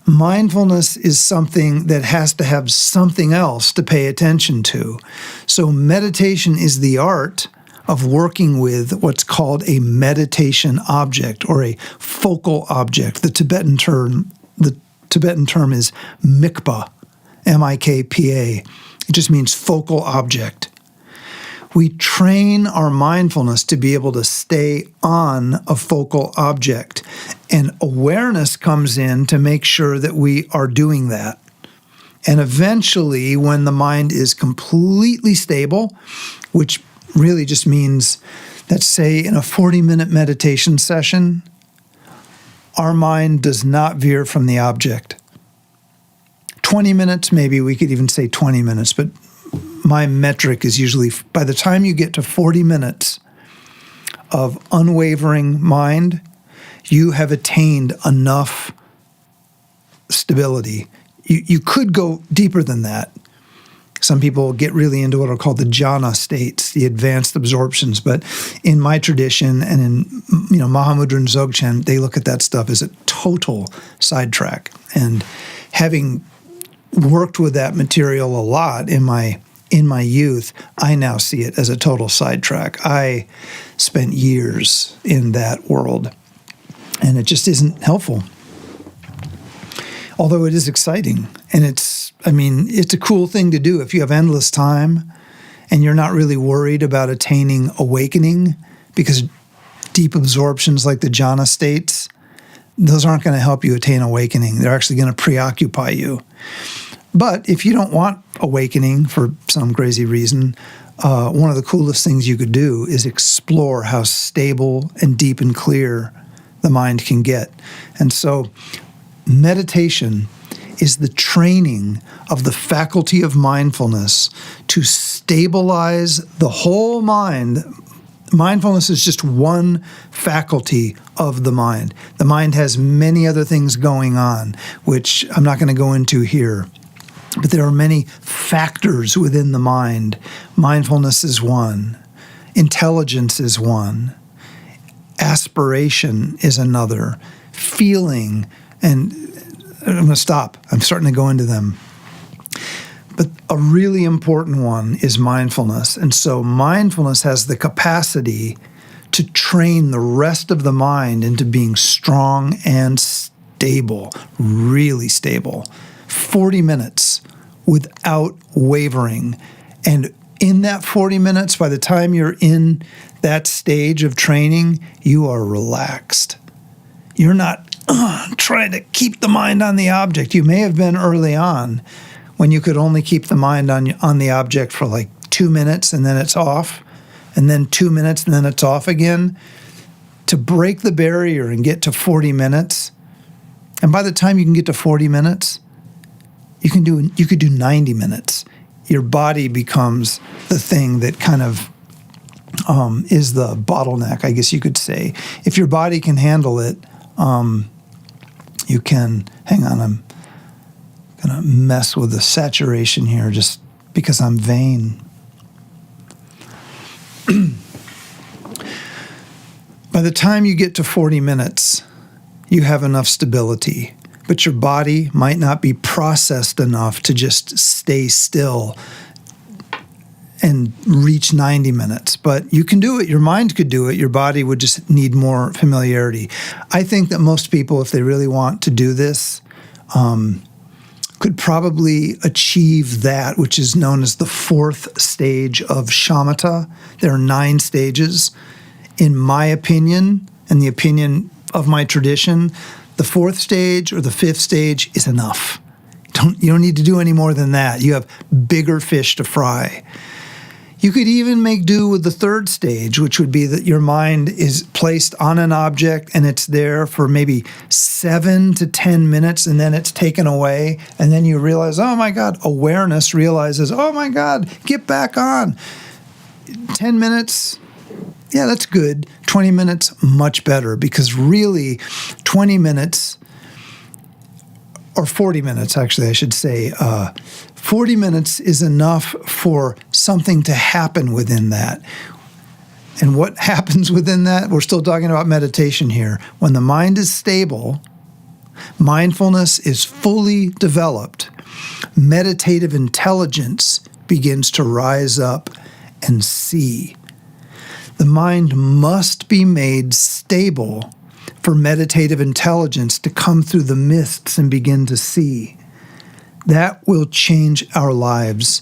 Mindfulness is something that has to have something else to pay attention to. So meditation is the art of working with what's called a meditation object or a focal object. The Tibetan term is mikpa, M-I-K-P-A. It just means focal object. We train our mindfulness to be able to stay on a focal object. And awareness comes in to make sure that we are doing that. And eventually, when the mind is completely stable, which really just means that, say, in a 40-minute meditation session, our mind does not veer from the object. 20 minutes, maybe we could even say 20 minutes, but my metric is usually by the time you get to 40 minutes of unwavering mind, you have attained enough stability. You could go deeper than that. Some people get really into what are called the jhana states, the advanced absorptions. But in my tradition and in Mahamudra and Dzogchen, they look at that stuff as a total sidetrack. And having worked with that material a lot in my youth, I now see it as a total sidetrack. I spent years in that world, and it just isn't helpful. Although it is exciting, and it's a cool thing to do if you have endless time and you're not really worried about attaining awakening, because deep absorptions like the jhana states, those aren't going to help you attain awakening. They're actually going to preoccupy you. But if you don't want awakening for some crazy reason, one of the coolest things you could do is explore how stable and deep and clear the mind can get. And so meditation is the training of the faculty of mindfulness to stabilize the whole mind. Mindfulness is just one faculty of the mind. The mind has many other things going on, which I'm not going to go into here. But there are many factors within the mind. Mindfulness is one. Intelligence is one. Aspiration is another. Feeling, and I'm going to stop. I'm starting to go into them. But a really important one is mindfulness. And so mindfulness has the capacity to train the rest of the mind into being strong and stable, really stable. 40 minutes without wavering. And in that 40 minutes, by the time you're in that stage of training, you are relaxed. You're not trying to keep the mind on the object. You may have been early on when you could only keep the mind on the object for like 2 minutes and then it's off, and then 2 minutes and then it's off again. To break the barrier and get to 40 minutes, and by the time you can get to 40 minutes, you could do 90 minutes. Your body becomes the thing that kind of is the bottleneck, I guess you could say. If your body can handle it, you can, hang on, I'm going to mess with the saturation here just because I'm vain. By the time you get to 40 minutes, you have enough stability, but your body might not be processed enough to just stay still and reach 90 minutes. But you can do it. Your mind could do it. Your body would just need more familiarity. I think that most people, if they really want to do this, could probably achieve that, which is known as the 4th stage of shamatha. There are 9 stages. In my opinion, and the opinion of my tradition, the 4th stage or the 5th stage is enough. You don't need to do any more than that. You have bigger fish to fry. You could even make do with the 3rd stage, which would be that your mind is placed on an object and it's there for maybe 7 to 10 minutes, and then it's taken away, and then you realize, oh my God, awareness realizes, oh my God, get back on. 10 minutes, yeah, that's good. 20 minutes, much better, because really 20 minutes, or 40 minutes, actually, I should say, 40 minutes is enough for something to happen within that. And what happens within that? We're still talking about meditation here. When the mind is stable, mindfulness is fully developed, meditative intelligence begins to rise up and see. The mind must be made stable for meditative intelligence to come through the mists and begin to see. That will change our lives.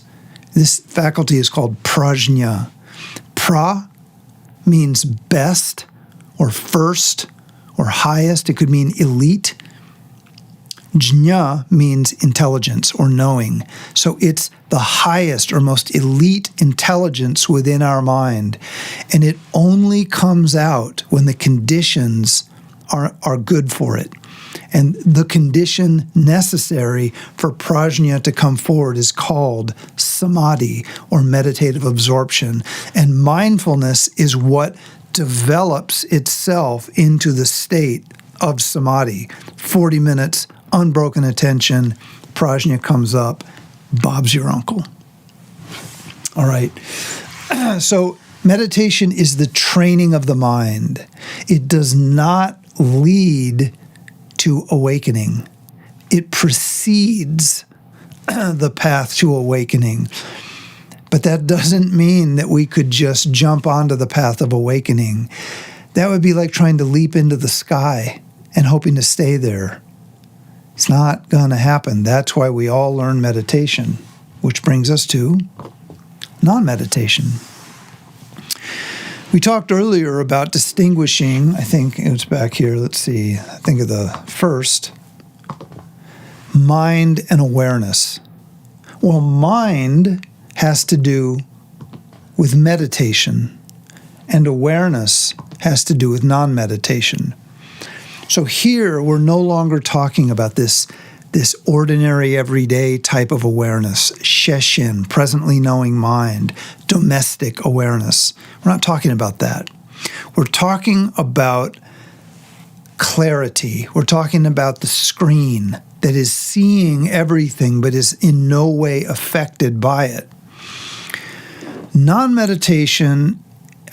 This faculty is called prajna. Pra means best or first or highest. It could mean elite. Jna means intelligence or knowing. So it's the highest or most elite intelligence within our mind. And it only comes out when the conditions are good for it. And the condition necessary for prajna to come forward is called samadhi, or meditative absorption. And mindfulness is what develops itself into the state of samadhi. 40 minutes, unbroken attention, prajna comes up, Bob's your uncle. All right. So meditation is the training of the mind. It does not lead to awakening. It precedes the path to awakening. But that doesn't mean that we could just jump onto the path of awakening. That would be like trying to leap into the sky and hoping to stay there. It's not going to happen. That's why we all learn meditation, which brings us to non-meditation. We talked earlier about distinguishing, I think it's back here, let's see, I think of the first, mind and awareness. Well, mind has to do with meditation, and awareness has to do with non-meditation. So here, we're no longer talking about this ordinary, everyday type of awareness, sheshin, presently knowing mind, domestic awareness. We're not talking about that. We're talking about clarity. We're talking about the screen that is seeing everything but is in no way affected by it. Non-meditation,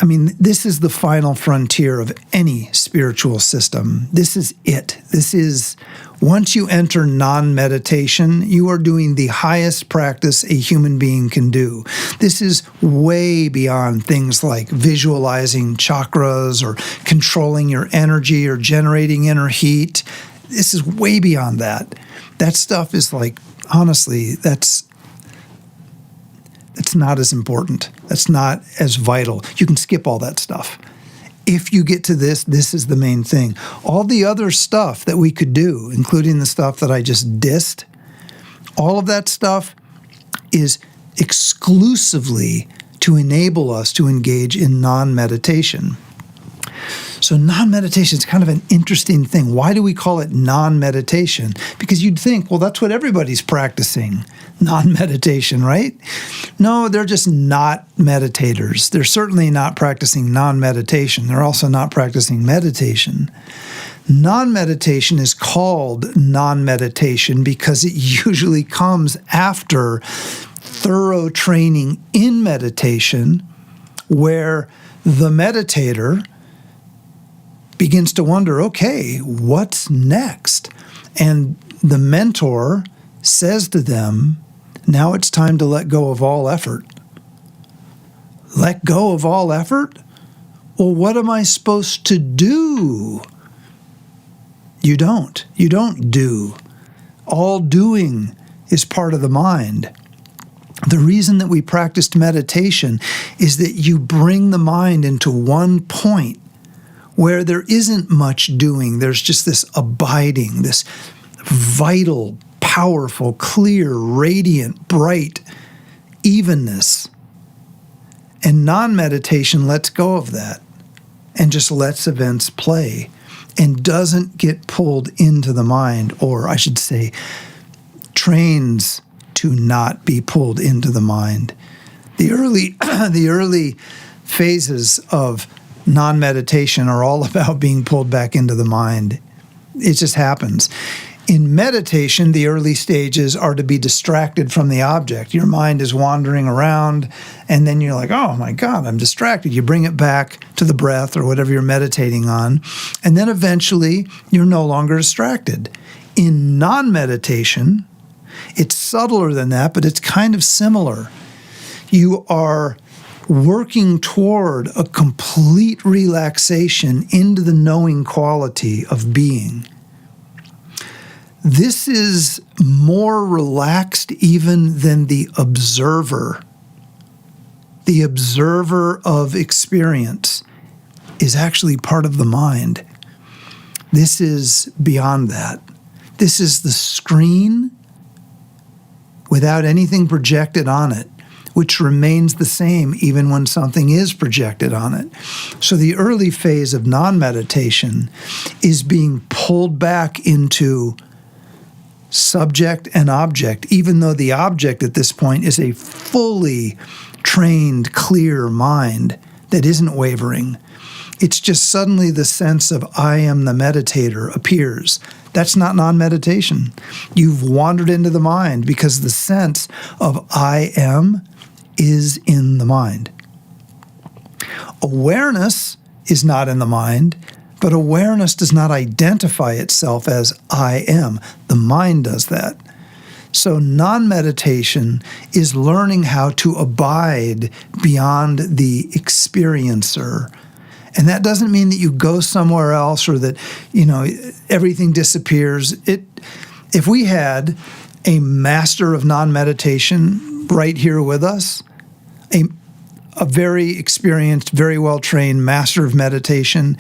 I mean, this is the final frontier of any spiritual system. This is it. This is, once you enter non-meditation, you are doing the highest practice a human being can do. This is way beyond things like visualizing chakras or controlling your energy or generating inner heat. This is way beyond that. That stuff is like, honestly, that's not as important. That's not as vital. You can skip all that stuff. If you get to this, this is the main thing. All the other stuff that we could do, including the stuff that I just dissed, all of that stuff is exclusively to enable us to engage in non-meditation. So non-meditation is kind of an interesting thing. Why do we call it non-meditation? Because you'd think, well, that's what everybody's practicing, non-meditation, right? No, they're just not meditators. They're certainly not practicing non-meditation. They're also not practicing meditation. Non-meditation is called non-meditation because it usually comes after thorough training in meditation, where the meditator begins to wonder, okay, what's next? And the mentor says to them, now it's time to let go of all effort. Let go of all effort? Well, what am I supposed to do? You don't. You don't do. All doing is part of the mind. The reason that we practiced meditation is that you bring the mind into one point where there isn't much doing. There's just this abiding, this vital, powerful, clear, radiant, bright evenness. And non-meditation lets go of that and just lets events play and doesn't get pulled into the mind, or I should say, trains to not be pulled into the mind. The early phases of non-meditation are all about being pulled back into the mind. It just happens. In meditation, the early stages are to be distracted from the object. Your mind is wandering around, and then you're like, oh my God, I'm distracted. You bring it back to the breath or whatever you're meditating on, and then eventually you're no longer distracted. In non-meditation, it's subtler than that, but it's kind of similar. You are working toward a complete relaxation into the knowing quality of being. This is more relaxed even than the observer. The observer of experience is actually part of the mind. This is beyond that. This is the screen without anything projected on it, which remains the same even when something is projected on it. So the early phase of non-meditation is being pulled back into subject and object, even though the object at this point is a fully trained, clear mind that isn't wavering. It's just suddenly the sense of I am the meditator appears. That's not non-meditation. You've wandered into the mind because the sense of I am is in the mind. Awareness is not in the mind, but awareness does not identify itself as I am. The mind does that. So non-meditation is learning how to abide beyond the experiencer. And that doesn't mean that you go somewhere else or that, everything disappears. If we had a master of non-meditation right here with us, a very experienced, very well-trained master of meditation,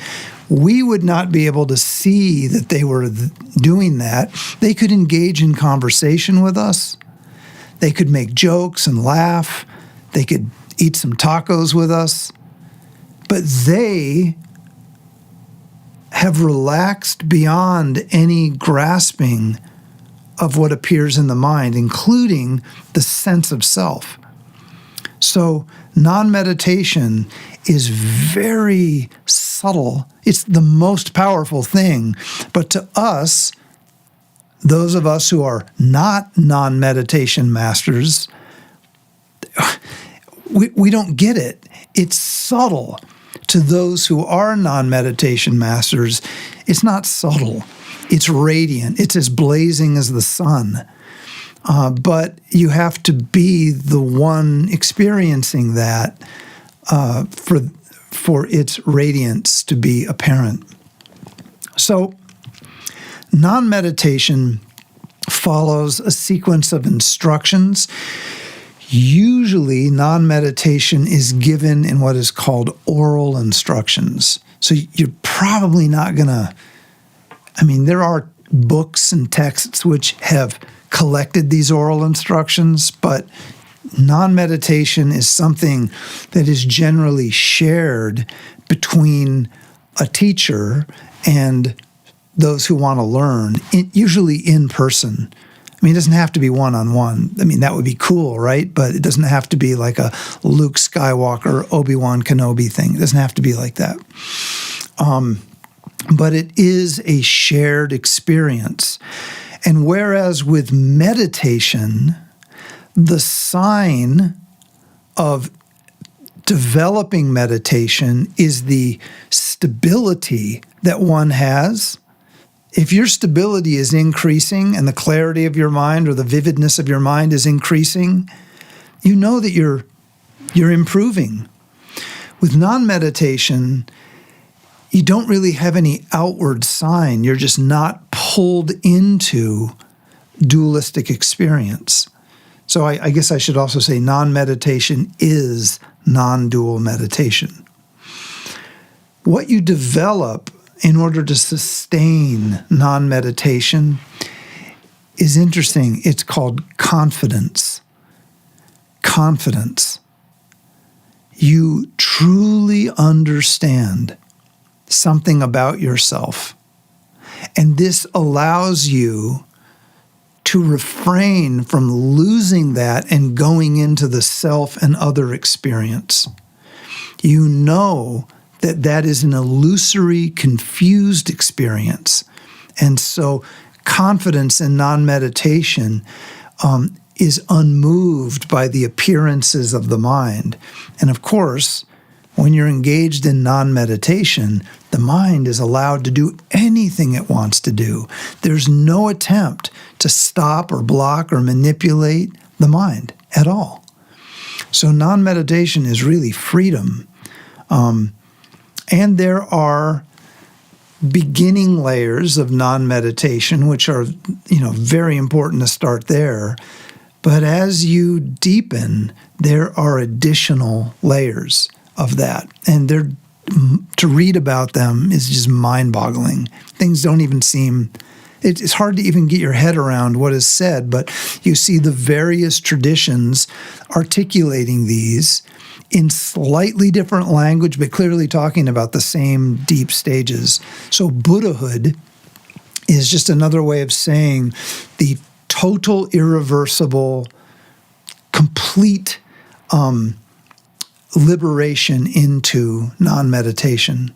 we would not be able to see that they were doing that. They could engage in conversation with us. They could make jokes and laugh. They could eat some tacos with us. But they have relaxed beyond any grasping of what appears in the mind, including the sense of self. So non-meditation is very subtle. It's the most powerful thing. But to us, those of us who are not non-meditation masters, we don't get it. It's subtle. To those who are non-meditation masters, it's not subtle. It's radiant. It's as blazing as the sun. But you have to be the one experiencing that for its radiance to be apparent. So non-meditation follows a sequence of instructions. Usually non-meditation is given in what is called oral instructions. So you're probably not going to, there are books and texts which have collected these oral instructions, but non-meditation is something that is generally shared between a teacher and those who want to learn, usually in person. It doesn't have to be one-on-one. That would be cool, right? But it doesn't have to be like a Luke Skywalker, Obi-Wan Kenobi thing. It doesn't have to be like that. But it is a shared experience. And whereas with meditation, the sign of developing meditation is the stability that one has. If your stability is increasing and the clarity of your mind or the vividness of your mind is increasing, you know that you're improving. With non-meditation, you don't really have any outward sign. You're just not pulled into dualistic experience. So I guess I should also say non-meditation is non-dual meditation. What you develop in order to sustain non-meditation is interesting. It's called confidence. Confidence. You truly understand something about yourself. And this allows you to refrain from losing that and going into the self and other experience. You know that that is an illusory, confused experience. And so confidence in non-meditation is unmoved by the appearances of the mind. And of course, when you're engaged in non-meditation, the mind is allowed to do anything it wants to do. There's no attempt to stop or block or manipulate the mind at all. So non-meditation is really freedom. And there are beginning layers of non-meditation, which are, very important to start there. But as you deepen, there are additional layers of that. And to read about them is just mind-boggling. Things don't even seem, it's hard to even get your head around what is said, but you see the various traditions articulating these in slightly different language, but clearly talking about the same deep stages. So Buddhahood is just another way of saying the total, irreversible, complete liberation into non-meditation,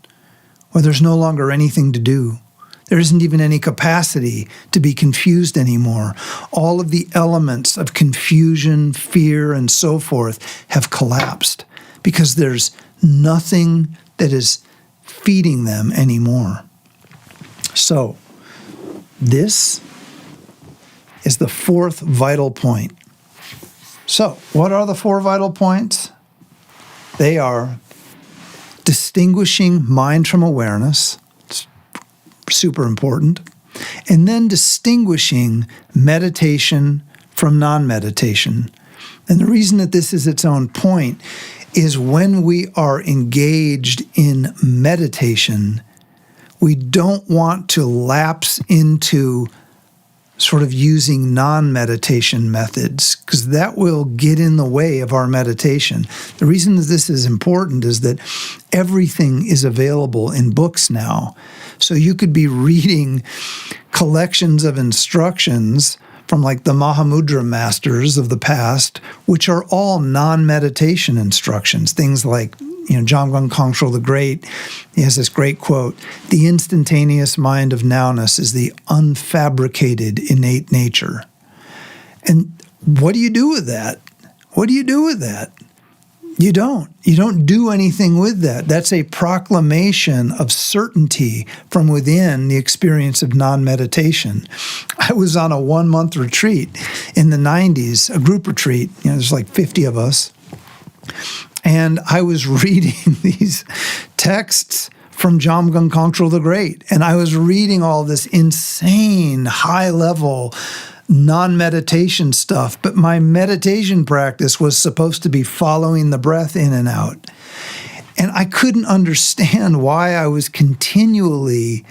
where there's no longer anything to do. There isn't even any capacity to be confused anymore. All of the elements of confusion, fear, and so forth have collapsed because there's nothing that is feeding them anymore. So, this is the fourth vital point. So, what are the four vital points? They are distinguishing mind from awareness. It's super important. And then distinguishing meditation from non-meditation. And the reason that this is its own point is when we are engaged in meditation, we don't want to lapse into sort of using non-meditation methods, because that will get in the way of our meditation. The reason that this is important is that everything is available in books now. So you could be reading collections of instructions from like the Mahamudra masters of the past, which are all non-meditation instructions. Things like, Jamgon Kongtrul the Great, he has this great quote, "The instantaneous mind of nowness is the unfabricated innate nature." And what do you do with that? What do you do with that? You don't. You don't do anything with that. That's a proclamation of certainty from within the experience of non-meditation. I was on a 1-month retreat in the 90s, a group retreat. There's like 50 of us. And I was reading these texts from Jamgon Kongtrul the Great. And I was reading all this insane, high-level non-meditation stuff. But my meditation practice was supposed to be following the breath in and out. And I couldn't understand why I was continually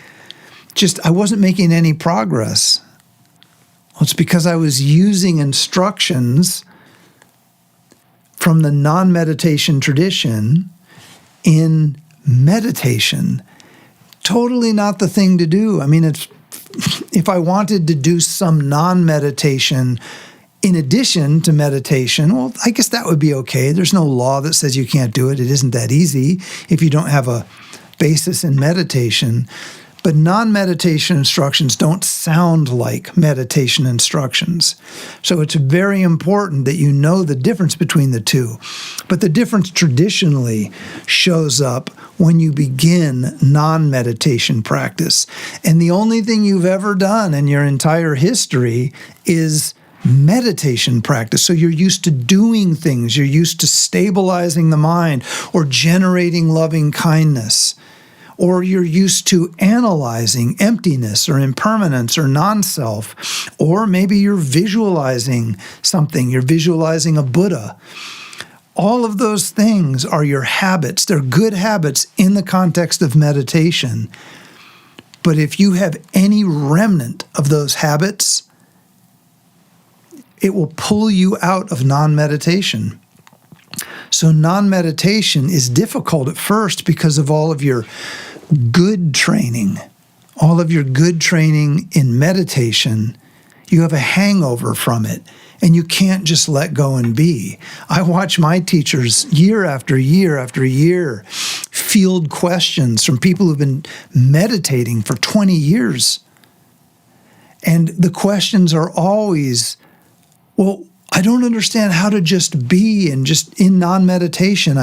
I wasn't making any progress. Well, it's because I was using instructions from the non-meditation tradition in meditation. Totally not the thing to do. I mean, if I wanted to do some non-meditation in addition to meditation, well, I guess that would be okay. There's no law that says you can't do it. It isn't that easy if you don't have a basis in meditation. But non-meditation instructions don't sound like meditation instructions. So it's very important that you know the difference between the two. But the difference traditionally shows up when you begin non-meditation practice. And the only thing you've ever done in your entire history is meditation practice. So you're used to doing things. You're used to stabilizing the mind or generating loving kindness. Or you're used to analyzing emptiness or impermanence or non-self. Or maybe you're visualizing something. You're visualizing a Buddha. All of those things are your habits. They're good habits in the context of meditation. But if you have any remnant of those habits, it will pull you out of non-meditation. So non-meditation is difficult at first because of all of your good training. All of your good training in meditation, you have a hangover from it, and you can't just let go and be. I watch my teachers year after year after year field questions from people who've been meditating for 20 years. And the questions are always, well, I don't understand how to just be and just in non-meditation.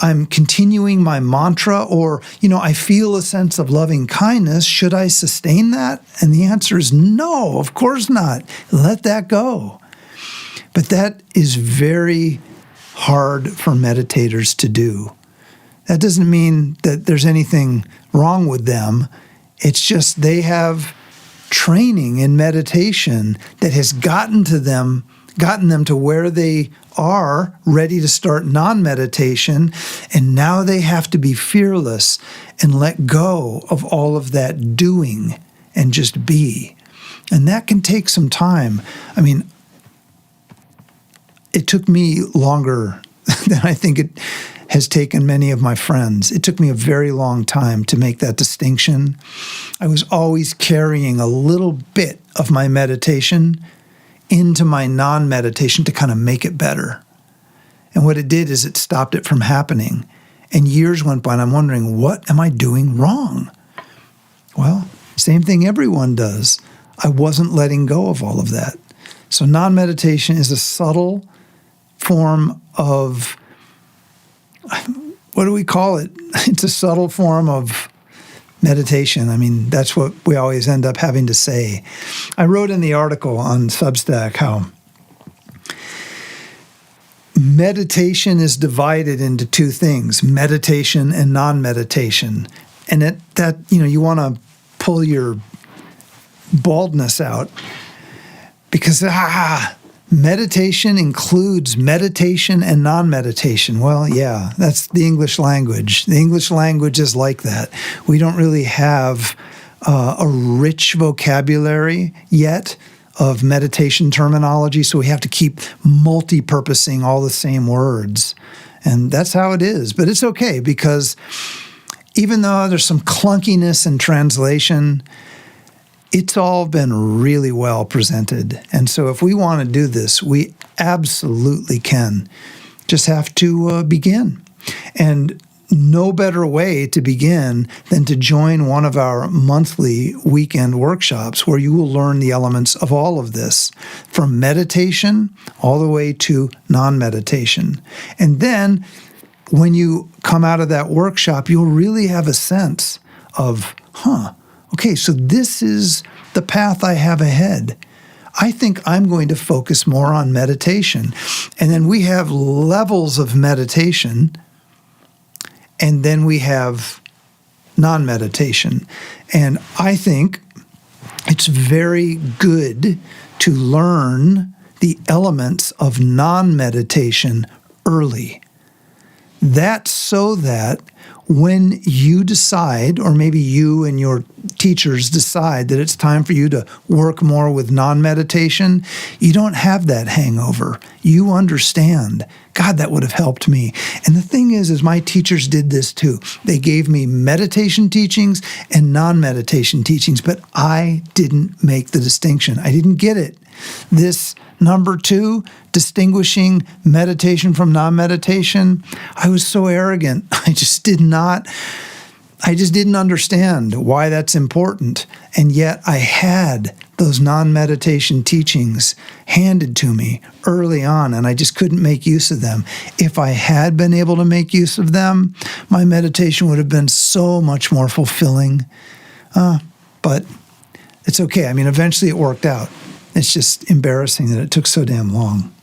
I'm continuing my mantra, or, I feel a sense of loving kindness. Should I sustain that? And the answer is no, of course not. Let that go. But that is very hard for meditators to do. That doesn't mean that there's anything wrong with them. It's just they have training in meditation that has gotten them to where they are ready to start non-meditation, and now they have to be fearless and let go of all of that doing and just be. And that can take some time. I mean, it took me longer than I think it has taken many of my friends. It took me a very long time to make that distinction. I was always carrying a little bit of my meditation into my non-meditation to kind of make it better. And what it did is it stopped it from happening. And years went by and I'm wondering, what am I doing wrong? Well, same thing everyone does. I wasn't letting go of all of that. So non-meditation is a subtle form of, what do we call it? It's a subtle form of meditation. I mean, that's what we always end up having to say. I wrote in the article on Substack how meditation is divided into two things, meditation and non-meditation. And you want to pull your baldness out because, meditation includes meditation and non-meditation. Well, yeah, that's the English language. The English language is like that. We don't really have a rich vocabulary yet of meditation terminology, so we have to keep multi-purposing all the same words. And that's how it is. But it's okay, because even though there's some clunkiness in translation, it's all been really well presented. And so if we want to do this, we absolutely can. Just have to begin. And no better way to begin than to join one of our monthly weekend workshops where you will learn the elements of all of this, from meditation all the way to non-meditation. And then when you come out of that workshop, you'll really have a sense of, okay, so this is the path I have ahead. I think I'm going to focus more on meditation. And then we have levels of meditation, and then we have non-meditation. And I think it's very good to learn the elements of non-meditation early. That's so that when you decide, or maybe you and your teachers decide that it's time for you to work more with non-meditation, you don't have that hangover. You understand, God, that would have helped me. And the thing is my teachers did this too. They gave me meditation teachings and non-meditation teachings, but I didn't make the distinction. I didn't get it. This number 2, distinguishing meditation from non-meditation, I was so arrogant. I just didn't understand why that's important. And yet I had those non-meditation teachings handed to me early on, and I just couldn't make use of them. If I had been able to make use of them, my meditation would have been so much more fulfilling. But it's okay. I mean, eventually it worked out. It's just embarrassing that it took so damn long.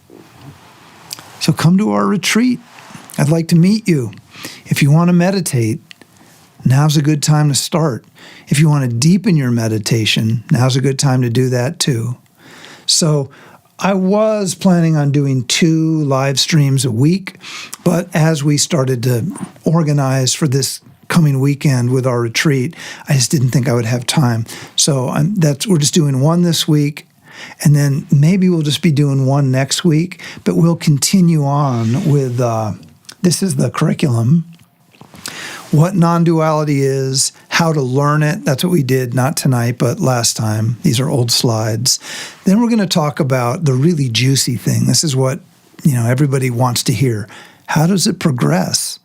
So come to our retreat. I'd like to meet you. If you want to meditate, now's a good time to start. If you want to deepen your meditation, now's a good time to do that too. So I was planning on doing 2 live streams a week, but as we started to organize for this coming weekend with our retreat, I just didn't think I would have time. So we're just doing 1 this week. And then maybe we'll just be doing 1 next week, but we'll continue on with, this is the curriculum, what non-duality is, how to learn it. That's what we did, not tonight, but last time. These are old slides. Then we're going to talk about the really juicy thing. This is what, everybody wants to hear. How does it progress?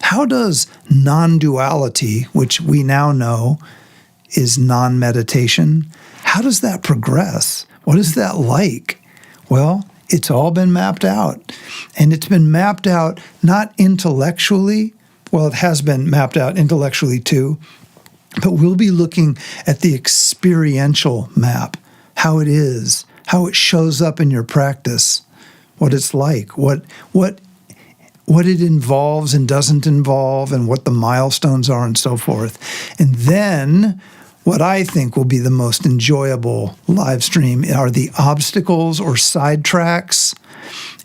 How does non-duality, which we now know is non-meditation, how does that progress? What is that like? Well, it's all been mapped out. And it's been mapped out not intellectually. Well, it has been mapped out intellectually too. But we'll be looking at the experiential map, how it is, how it shows up in your practice, what it's like, what it involves and doesn't involve, and what the milestones are and so forth. And then what I think will be the most enjoyable live stream are the obstacles or sidetracks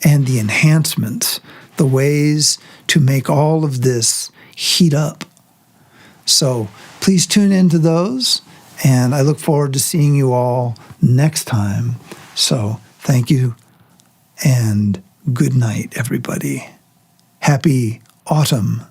and the enhancements, the ways to make all of this heat up. So please tune into those, and I look forward to seeing you all next time. So thank you, and good night, everybody. Happy autumn.